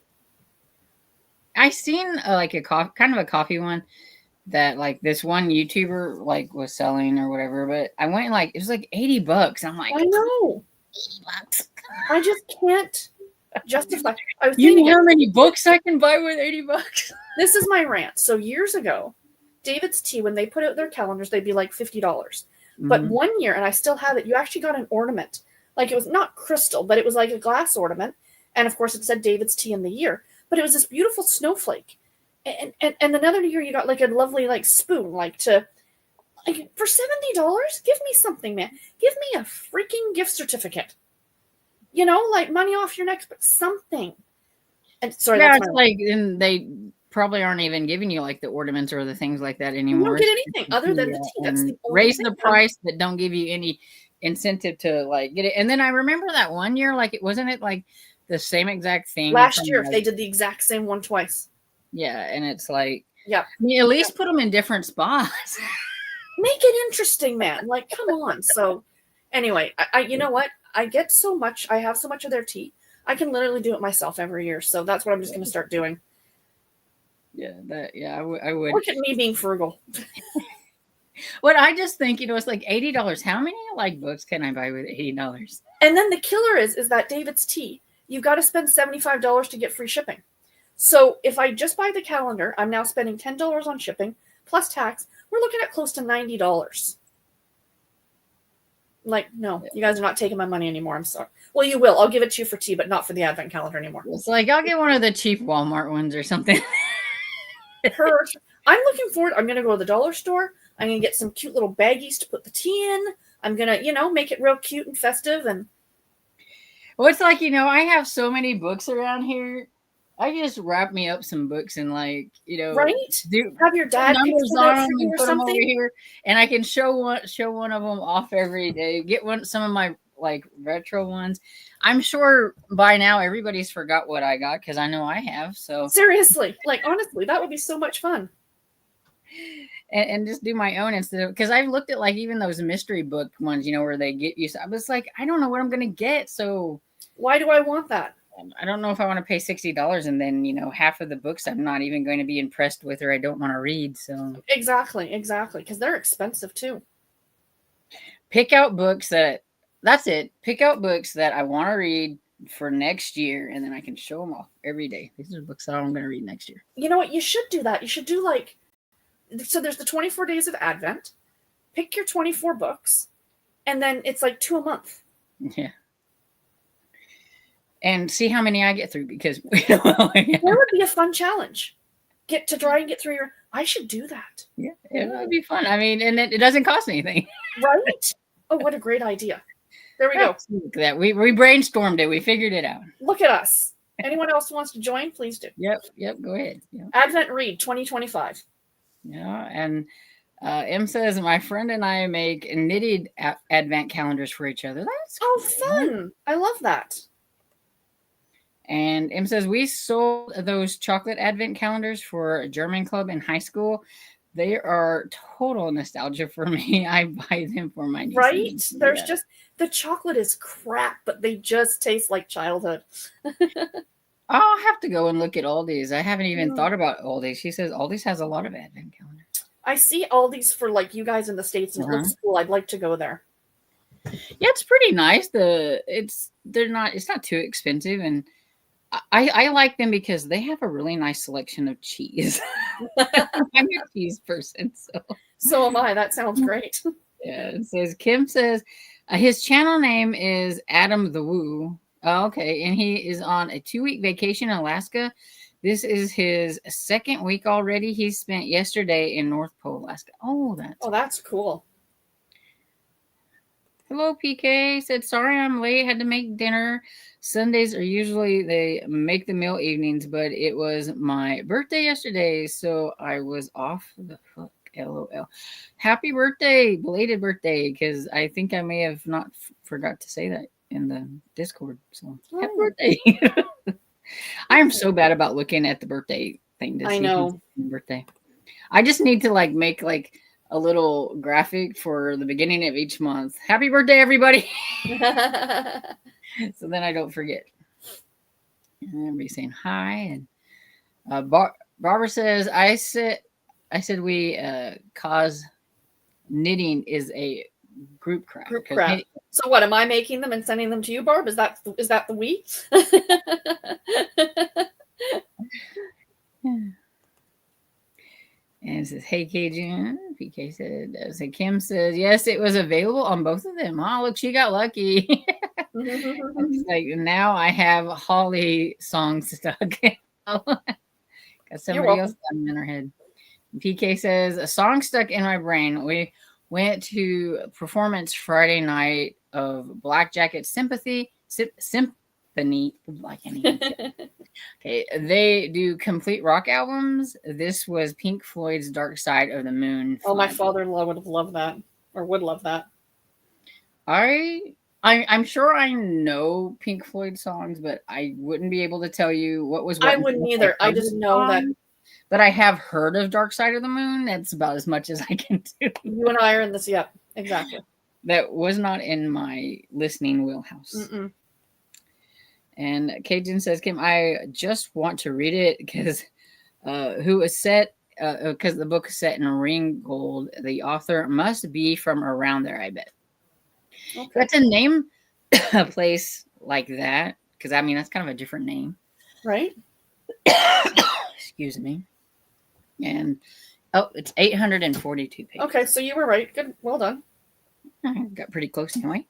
I seen a coffee one that like this one YouTuber like was selling or whatever, but I went it was like $80. I'm like, I know. $80. I just can't justify. I was you know how many books I can buy with $80? This is my rant. So years ago, David's Tea, when they put out their calendars, they'd be like $50. Mm-hmm. But one year, and I still have it, you actually got an ornament. Like it was not crystal, but it was like a glass ornament. And of course it said David's Tea in the year. But it was this beautiful snowflake. And another year you got like a lovely like spoon, for $70, give me something, man. Give me a freaking gift certificate. like money off your next, but something. And sorry, Yeah, that's it's like, and they probably aren't even giving you like the ornaments or the things like that you anymore. don't get anything other than the tea. That's And the only raise thing. the price, but don't give you any incentive to like get it. And then I remember that one year, like, wasn't it like the same exact thing Last from, year, like, they did the exact same one twice. yeah, and it's like, Yeah. I mean, at least put them in different spots. Make it interesting, man. Like, come on. So, anyway, you know what? I get so much. I have so much of their tea. I can literally do it myself every year. So that's what I'm just going to start doing. Yeah, I would. Look at me being frugal. What I just think, it's like $80. How many like books can I buy with $80? And then the killer is that David's tea. You've got to spend $75 to get free shipping. So if I just buy the calendar, I'm now spending $10 on shipping plus tax. We're looking at close to $90. Like, no, you guys are not taking my money anymore. I'm sorry. Well, you will. I'll give it to you for tea, but not for the advent calendar anymore. It's like, I'll get one of the cheap Walmart ones or something. I'm looking forward. I'm going to go to the dollar store. I'm going to get some cute little baggies to put the tea in. I'm going to, make it real cute and festive. And well, it's like, I have so many books around here. I just wrap me up some books and like, right? Have your dad numbers on them and or put them over something. here, and I can show one of them off every day. Get some of my like retro ones. I'm sure by now everybody's forgot what I got because I know I have. So seriously, like honestly, that would be so much fun. And just do my own instead of, because I've looked at like even those mystery book ones, where they get you. I was like, I don't know what I'm gonna get. So why do I want that? I don't know if I want to pay $60 and then, half of the books I'm not even going to be impressed with or I don't want to read. So exactly. Because they're expensive too. Pick out books that's it. Pick out books that I want to read for next year and then I can show them off every day. These are books that I'm going to read next year. You know what? You should do that. You should do so there's the 24 days of Advent. Pick your 24 books and then it's like 2 a month. Yeah. And see how many I get through because that would be a fun challenge. Get through I should do that. Yeah, it would be fun. I mean, and it doesn't cost anything. Right? Oh, what a great idea. There we go. That we brainstormed it. We figured it out. Look at us. Anyone else who wants to join, please do. Yep. Go ahead. Yep. Advent Read 2025. Yeah, and M says, my friend and I make knitted advent calendars for each other. That's cool. Fun. I love that. And M says, we sold those chocolate advent calendars for a German club in high school. They are total nostalgia for me. I buy them for my nieces. Right? There's just, the chocolate is crap, but they just taste like childhood. I'll have to go and look at Aldi's. I haven't even thought about Aldi's. She says Aldi's has a lot of advent calendars. I see Aldi's for like you guys in the States and it looks cool. I'd like to go there. Yeah, it's pretty nice. It's not too expensive, and I like them because they have a really nice selection of cheese. I'm a cheese person, so am I. That sounds great. Yeah, it says Kim says his channel name is Adam the Woo. Oh, okay, and he is on a 2-week vacation in Alaska. This is his second week already. He spent yesterday in North Pole, Alaska. Oh, that's cool. Hello, PK. Said, sorry I'm late. Had to make dinner. Sundays are usually they make the meal evenings, but it was my birthday yesterday, so I was off the hook. LOL. Happy birthday, belated birthday, because I think I may have not forgot to say that in the Discord. So happy birthday. I'm so bad about looking at the birthday thing to see who's birthday. I just need to like make like a little graphic for the beginning of each month. Happy birthday, everybody. So then I don't forget. And everybody's saying hi. And Barbara says, I said we cause knitting is a group craft. So what, am I making them and sending them to you, Barb? Is that the we? And it says, hey, Cajun. PK said, Kim says, yes, it was available on both of them. Oh, look, she got lucky. It's like, now I have Holly songs stuck. Got somebody else in her head. PK says, a song stuck in my brain. We went to performance Friday night of Black Jacket Sympathy Symphony. I can't even say it. Okay, they do complete rock albums. This was Pink Floyd's Dark Side of the Moon. Oh, my 5. father-in-law would have loved that, or would love that. I'm sure I know Pink Floyd songs, but I wouldn't be able to tell you what was what. I wouldn't either. I just know that. But I have heard of Dark Side of the Moon. That's about as much as I can do. You and I are in this. Yep, exactly. That was not in my listening wheelhouse. Mm-mm. And Cajun says, Kim, I just want to read it because because the book is set in Ringgold. The author must be from around there, I bet. Okay. But to name a place like that, because I mean, that's kind of a different name. Right? Excuse me. And, it's 842 pages. Okay, so you were right. Good. Well done. I got pretty close anyway.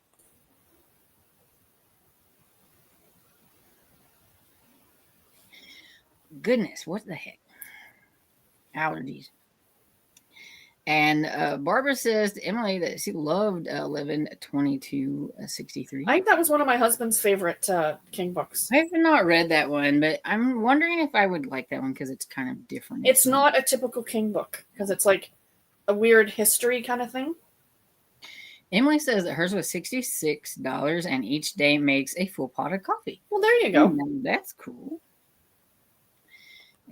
Goodness, what the heck? Allergies. And Barbara says to Emily that she loved 11/22/63. I think that was one of my husband's favorite King books. I have not read that one, but I'm wondering if I would like that one because it's kind of different. It's not a typical King book because it's like a weird history kind of thing. Emily says that hers was $66 and each day makes a full pot of coffee. Well, there you go. That's cool.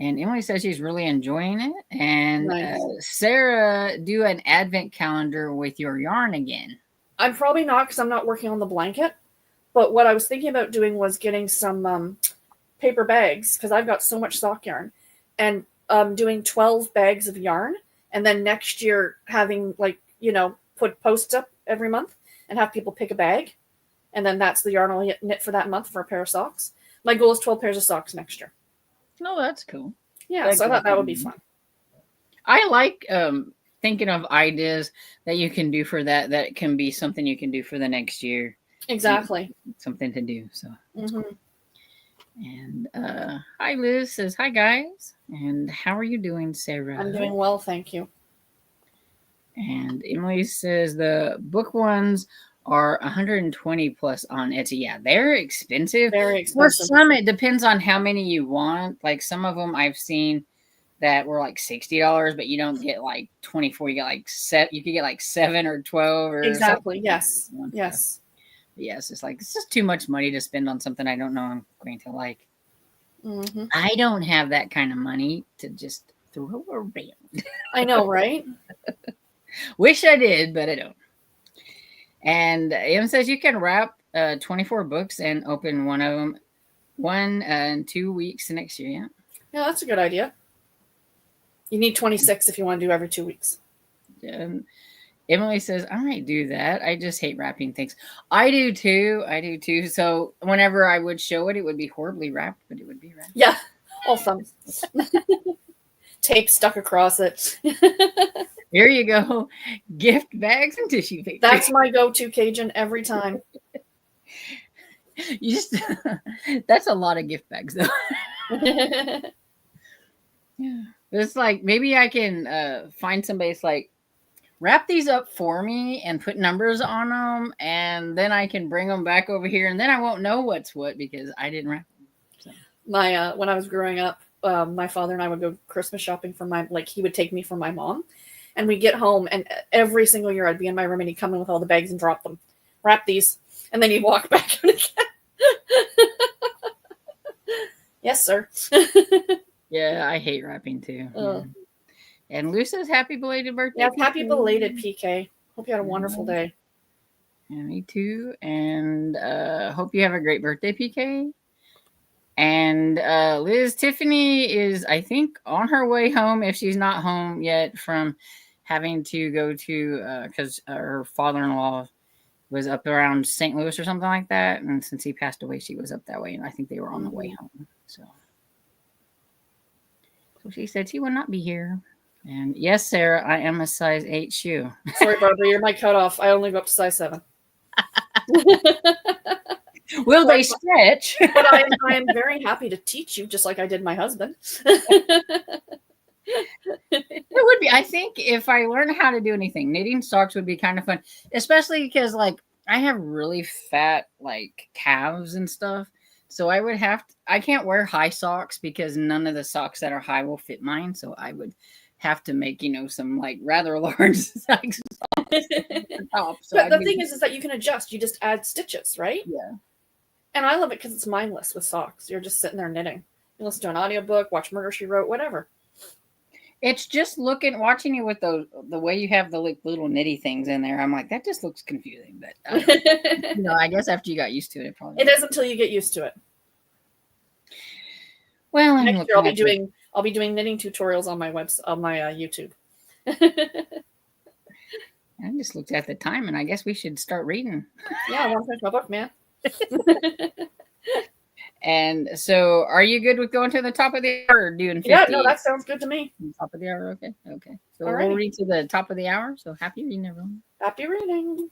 And Emily says she's really enjoying it. And Nice. Sarah, do an advent calendar with your yarn again. I'm probably not because I'm not working on the blanket. But what I was thinking about doing was getting some paper bags because I've got so much sock yarn. And doing 12 bags of yarn. And then next year having put posts up every month and have people pick a bag. And then that's the yarn I'll knit for that month for a pair of socks. My goal is 12 pairs of socks next year. Oh, that's cool. Yeah, so I thought that would be fun. I like thinking of ideas that you can do for that. That can be something you can do for the next year. Exactly. Something to do. So. Mm-hmm. And hi, Liz says, hi, guys. And how are you doing, Sarah? I'm doing well, thank you. And Emily says the book ones are 120 plus on Etsy. Yeah, they're expensive. Very For expensive. some, it depends on how many you want. Like some of them I've seen that were like $60, but you don't get like 24. You get like you could get like 7 or 12 or Exactly. something. Yes. Yes. Yes, it's like it's just too much money to spend on something I don't know I'm going to like. Mm-hmm. I don't have that kind of money to just throw around. I know, right? Wish I did, but I don't. And Em says you can wrap 24 books and open one of them in 2 weeks next year. Yeah. Yeah, that's a good idea. You need 26 if you want to do every 2 weeks. Emily says, I might do that. I just hate wrapping things. I do too. So whenever I would show it, it would be horribly wrapped, but it would be wrapped. Yeah. All fun. Tape stuck across it. Here you go. Gift bags and tissue paper. That's my go-to Cajun every time. You just that's a lot of gift bags though. Yeah. It's like maybe I can find somebody that's like wrap these up for me and put numbers on them, and then I can bring them back over here, and then I won't know what's what because I didn't wrap them. So. My when I was growing up, my father and I would go Christmas shopping for he would take me for my mom. And we'd get home, and every single year I'd be in my room, and he'd come in with all the bags and drop them. Wrap these. And then he'd walk back out again. Yes, sir. Yeah, I hate wrapping too. Yeah. And Lou says, happy belated birthday. Yeah, happy belated, PK. Hope you had a wonderful day. Yeah, me too. And hope you have a great birthday, PK. And Liz, Tiffany is, I think, on her way home, if she's not home yet, from having to go to, because her father-in-law was up around St. Louis or something like that. And since he passed away, she was up that way. And I think they were on the way home. So she said she would not be here. And yes, Sarah, I am a size 8 shoe. Sorry, Barbara, you're my cutoff. I only go up to size 7. Will they stretch? But I am very happy to teach you, just like I did my husband. It would be. I think if I learned how to do anything, knitting socks would be kind of fun, especially because like I have really fat like calves and stuff. So I would have to, I can't wear high socks because none of the socks that are high will fit mine. So I would have to make, some like rather large size top. So But I'd the be thing is that you can adjust. You just add stitches, right? yeah. And I love it because it's mindless with socks. You're just sitting there knitting. You listen to an audiobook, watch Murder She Wrote, whatever. It's just watching you with the way you have the like little nitty things in there. I'm like, that just looks confusing. But I don't know. It I guess after you got used to it, it probably. is until you get used to it. Well, I'm Next year, looking at it. I'll be doing knitting tutorials on my YouTube. I just looked at the time, and I guess we should start reading. Yeah, I want to finish my book, man. And so, are you good with going to the top of the hour or doing 50? Yeah, no, that sounds good to me. Top of the hour, okay. So Alrighty. we'll read to the top of the hour. So happy reading, everyone. Happy reading.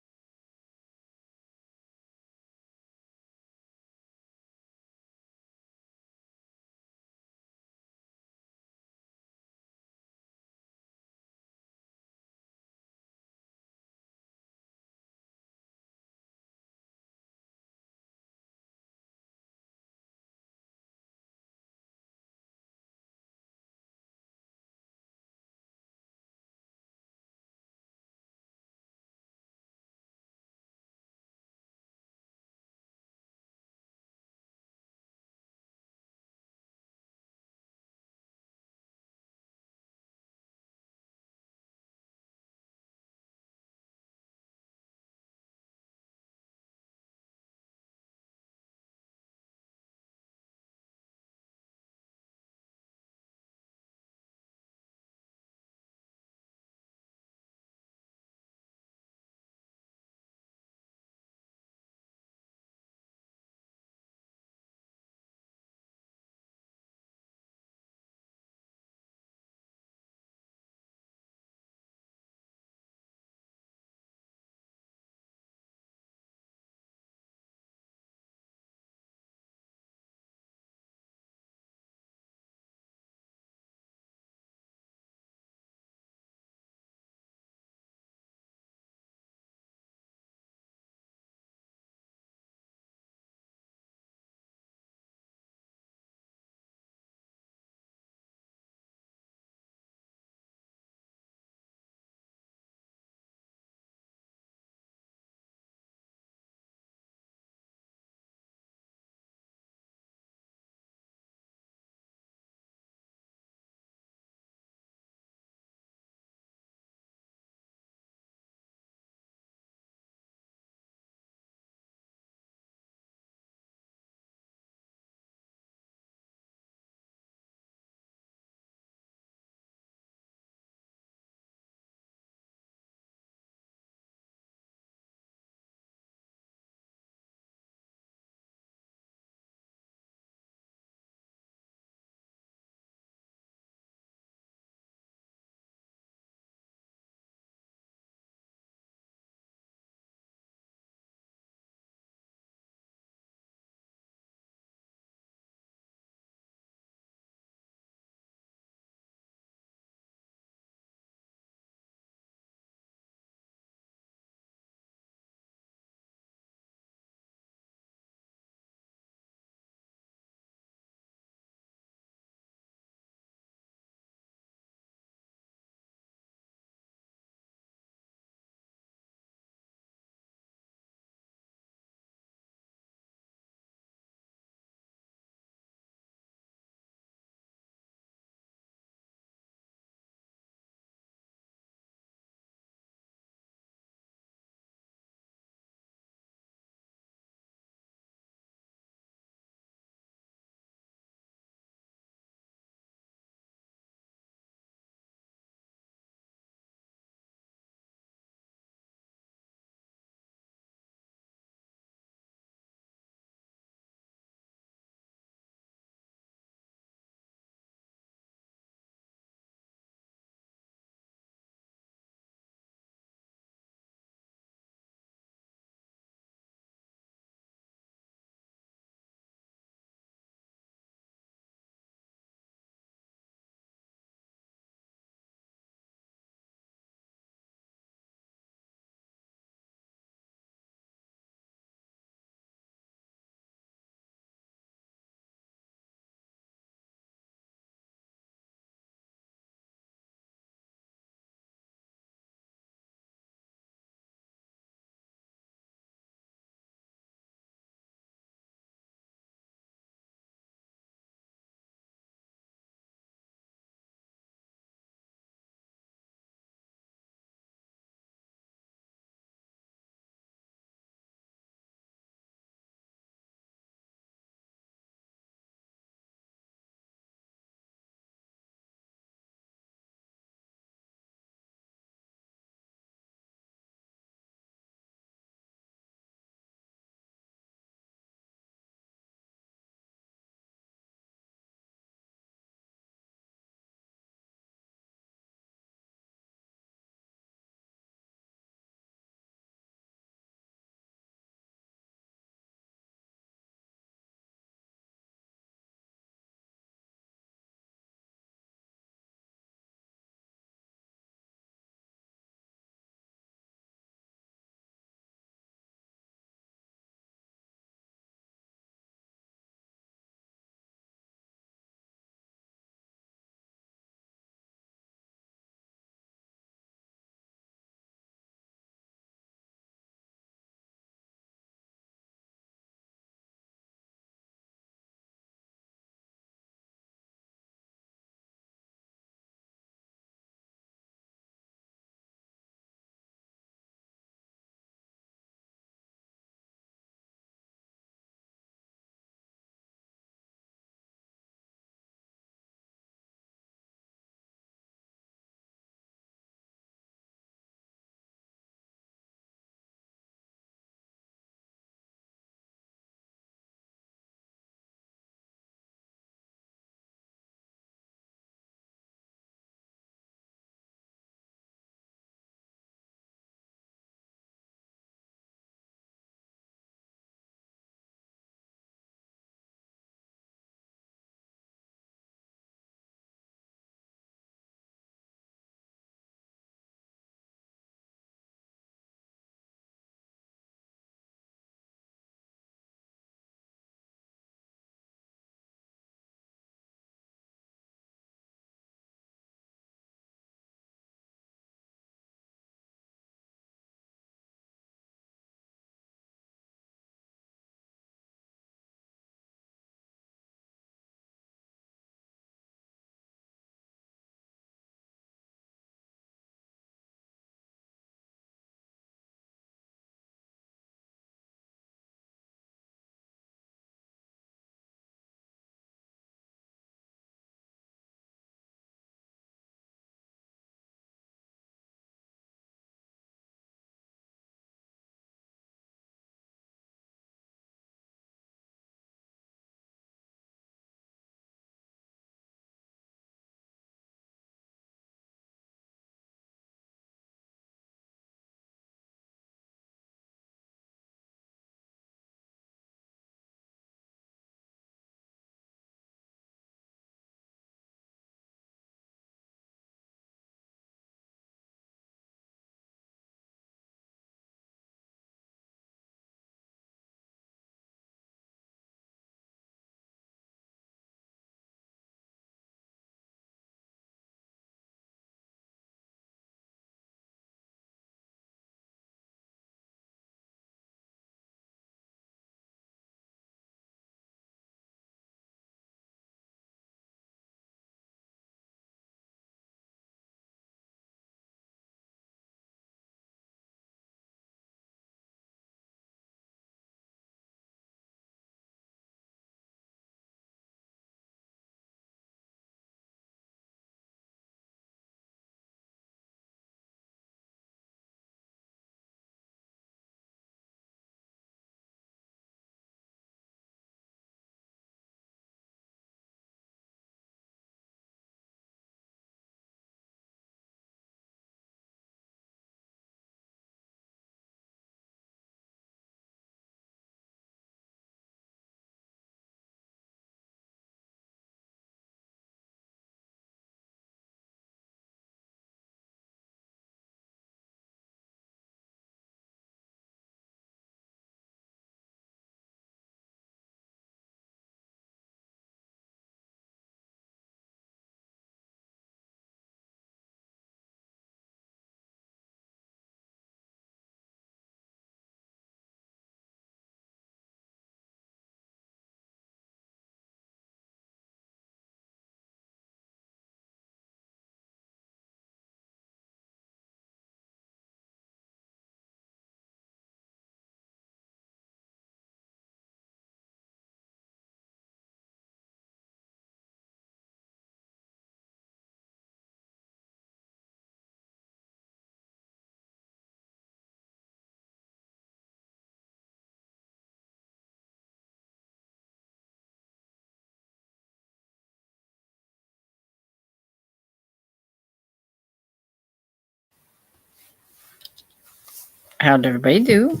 How'd everybody do?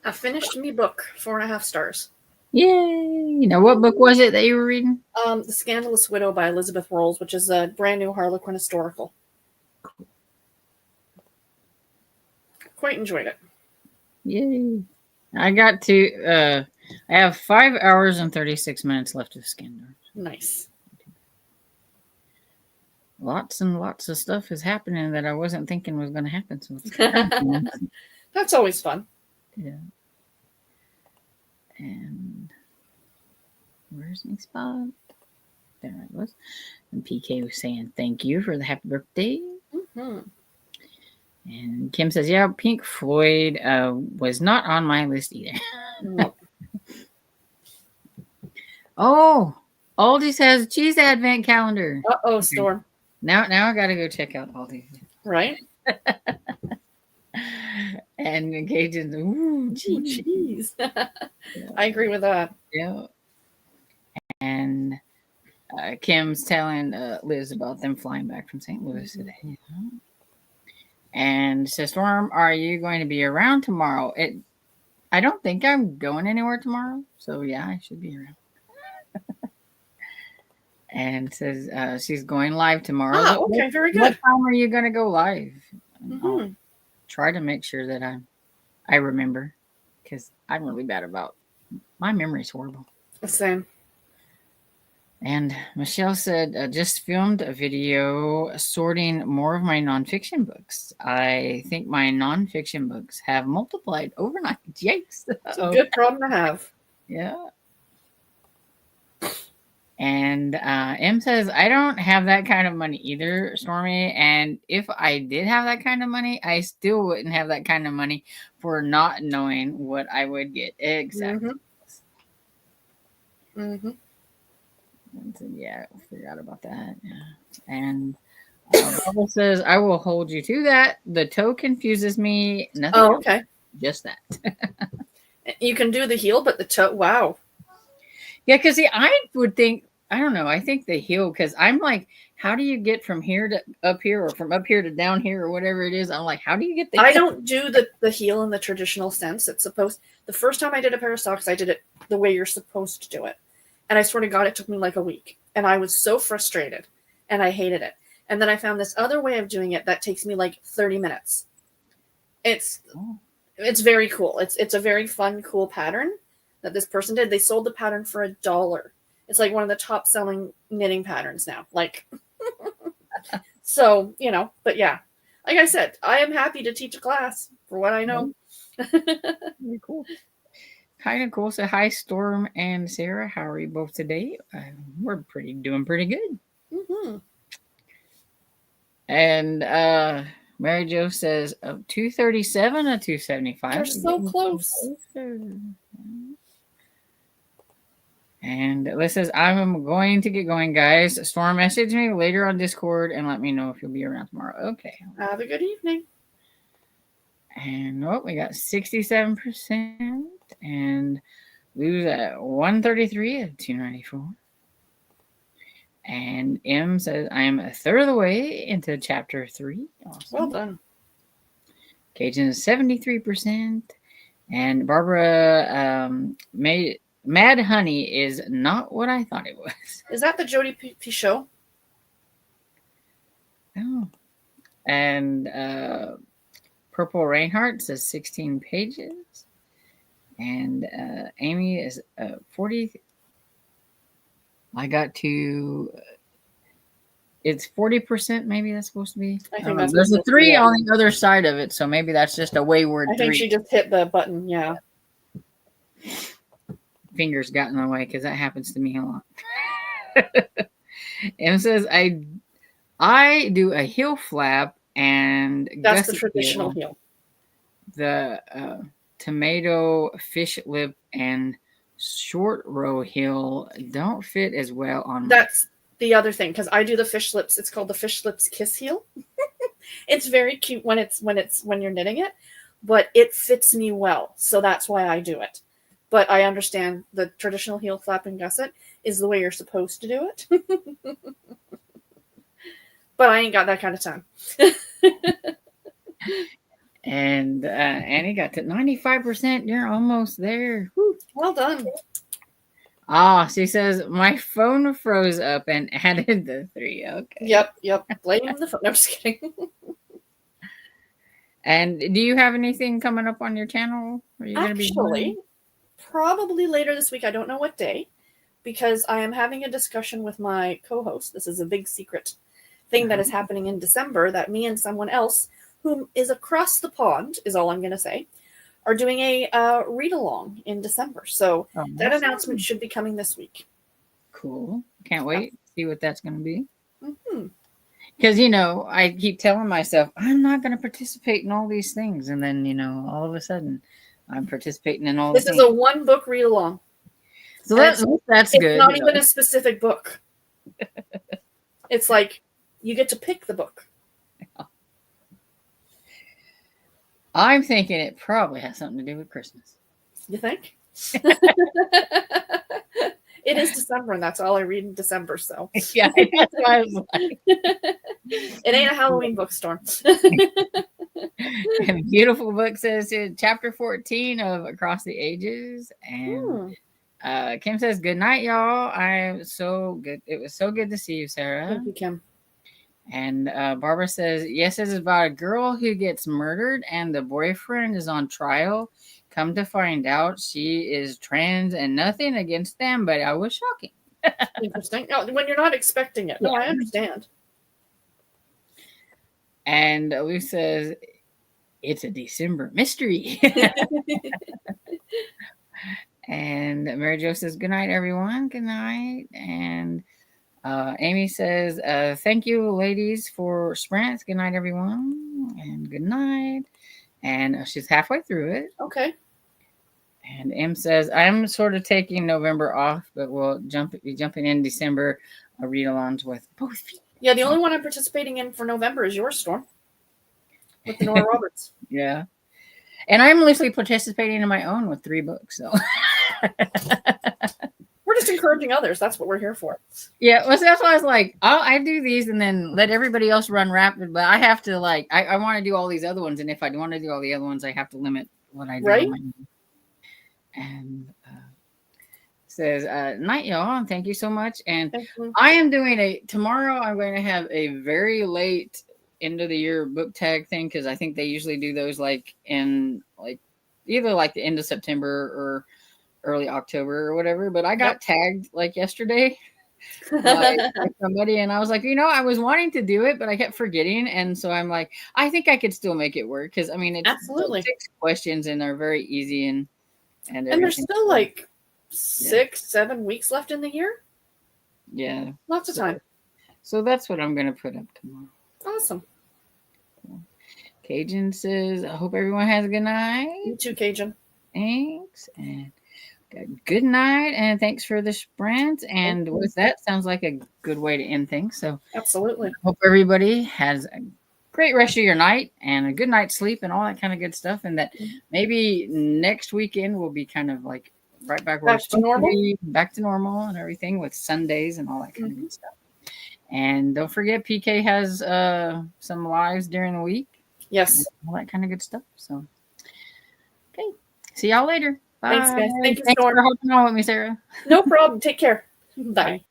I finished me book, 4.5 stars. Yay! Now, what book was it that you were reading? The Scandalous Widow by Elizabeth Rolls, which is a brand new Harlequin historical. Quite enjoyed it. Yay! I got to. I have 5 hours and 36 minutes left of Scandar. Nice. Lots and lots of stuff is happening that I wasn't thinking was going to happen. So it's kind of That's always fun. yeah. And where's my spot? There it was. And PK was saying thank you for the happy birthday. Mm-hmm. And Kim says, yeah, Pink Floyd was not on my list either. No. Oh, Aldi's has a cheese advent calendar. Uh-oh, Storm. Now I got to go check out Aldi. Right? And Cajun's, ooh, Cheese. Yeah. I agree with that. Yeah. And Kim's telling Liz about them flying back from St. Louis today. And says, Storm, are you going to be around tomorrow? I don't think I'm going anywhere tomorrow. So, yeah, I should be around. And says she's going live tomorrow. Ah, okay, very good. What time are you going to go live? Mm-hmm. I'll try to make sure that I remember, because I'm really bad about my memory's horrible. The same. And Michelle said, just filmed a video sorting more of my nonfiction books. I think my nonfiction books have multiplied overnight. Yikes. It's a good problem to have. Yeah. And M says, I don't have that kind of money either, Stormy. And if I did have that kind of money, I still wouldn't have that kind of money for not knowing what I would get. Exactly. Mm-hmm. And so, yeah, I forgot about that. Yeah. And Bubba says, I will hold you to that. The toe confuses me. Nothing Oh, else, okay. just that. You can do the heel, but the toe, wow. Yeah, because see, I would think, I don't know, I think the heel, because I'm like, how do you get from here to up here, or from up here to down here, or whatever it is? I'm like, how do you get the I don't do the heel in the traditional sense. It's supposed, the first time I did a pair of socks, I did it the way you're supposed to do it. And I swear to God, it took me like a week. And I was so frustrated. And I hated it. And then I found this other way of doing it that takes me like 30 minutes. It's very cool. It's a very fun, cool pattern that this person did. They sold the pattern for $1. It's like one of the top selling knitting patterns now. Like, so, but yeah, like I said, I am happy to teach a class for what I know. Very cool. Kind of cool. So hi, Storm and Sarah. How are you both today? We're doing pretty good. Mm-hmm. And Mary Jo says 237 or 275. They're so close. And Liz says, I'm going to get going, guys. Storm, message me later on Discord and let me know if you'll be around tomorrow. Okay. Have a good evening. And we got 67%. And lose at 133 of 294. And M says, I am a third of the way into chapter 3. Awesome. Well done. Cajun is 73%. And Barbara Mad Honey is not what I thought it was. Is that the Jodi Pichot? Oh. And Purple Reinhardt says 16 pages. And Amy is 40. I got to. It's 40%. Maybe that's supposed to be. I think that's there's a 3 on the other side of it, so maybe that's just a wayward. I think 3. she just hit the button. Yeah. Fingers got in the way because that happens to me a lot. M says I do a heel flap and that's the traditional heel. The tomato, fish lip, and short row heel don't fit as well on. That's the other thing, because I do the fish lips. It's called the fish lips kiss heel. It's very cute when you're knitting it, but it fits me well, so that's why I do it. But I understand the traditional heel flap and gusset is the way you're supposed to do it. But I ain't got that kind of time. And Annie got to 95%. You're almost there. Woo. Well done. Ah, she says, my phone froze up and added the 3. Okay. Yep. Blame the phone. No, I'm just kidding. And do you have anything coming up on your channel? Are you going to be Actually, probably later this week. I don't know what day, because I am having a discussion with my co-host. This is a big secret thing that is happening in December that me and someone else, whom is across the pond, is all I'm going to say, are doing a read-along in December. So that announcement should be coming this week. Cool. Can't wait to see what that's going to be. Mm-hmm. Because, I keep telling myself, I'm not going to participate in all these things. And then, all of a sudden, I'm participating in all This the is a one-book read-along. So that's good. It's not even a specific book. It's like you get to pick the book. I'm thinking it probably has something to do with Christmas. You think? It is December, and that's all I read in December. So yeah, that's what I was like. It ain't a Halloween bookstore. And a beautiful book says chapter 14 of Across the Ages. And Kim says, good night, y'all. I'm so good. It was so good to see you, Sarah. Thank you, Kim. And Barbara says, yes, this is about a girl who gets murdered and the boyfriend is on trial. Come to find out she is trans, and nothing against them, but I was shocking. Interesting. No, when you're not expecting it. No, I understand. And Lou says, it's a December mystery. And Mary Jo says, good night, everyone. Good night. And Amy says, thank you, ladies, for sprints. Good night, everyone. And good night. And she's halfway through it. Okay. And M says, I'm sort of taking November off, but we'll be jumping in December read-alongs with both feet. Yeah, the only one I'm participating in for November is yours, Storm. With the Nora Roberts. Yeah. And I'm loosely participating in my own with 3 books. So we're just encouraging others. That's what we're here for. Yeah. Well, so that's why I was like, I do these and then let everybody else run rapid. But I have to I want to do all these other ones. And if I want to do all the other ones, I have to limit what I do. Right. And says, night, y'all. And thank you so much. And I am doing tomorrow I'm going to have a very late end of the year book tag thing, because I think they usually do those in either the end of September or early October or whatever. But I got tagged yesterday by somebody, and I was like, I was wanting to do it, but I kept forgetting, and so I'm like, I think I could still make it work, because I mean it's absolutely 6 questions and they're very easy and there's still 6-7 weeks left in the year. Yeah, lots of time. So that's what I'm going to put up tomorrow. Awesome. Cajun says, I hope everyone has a good night. You too, Cajun. Thanks. And good night. And thanks for the sprint. And with that, sounds like a good way to end things. So absolutely. Hope everybody has a great rest of your night and a good night's sleep and all that kind of good stuff. And that maybe next weekend will be kind of right back where back to normal. Back to normal and everything with Sundays and all that kind of good stuff. And don't forget, PK has some lives during the week. Yes. All that kind of good stuff. So, okay. See y'all later. Bye. Thanks, guys. Thanks for hopping on with me, Sarah. No problem. Take care. Bye.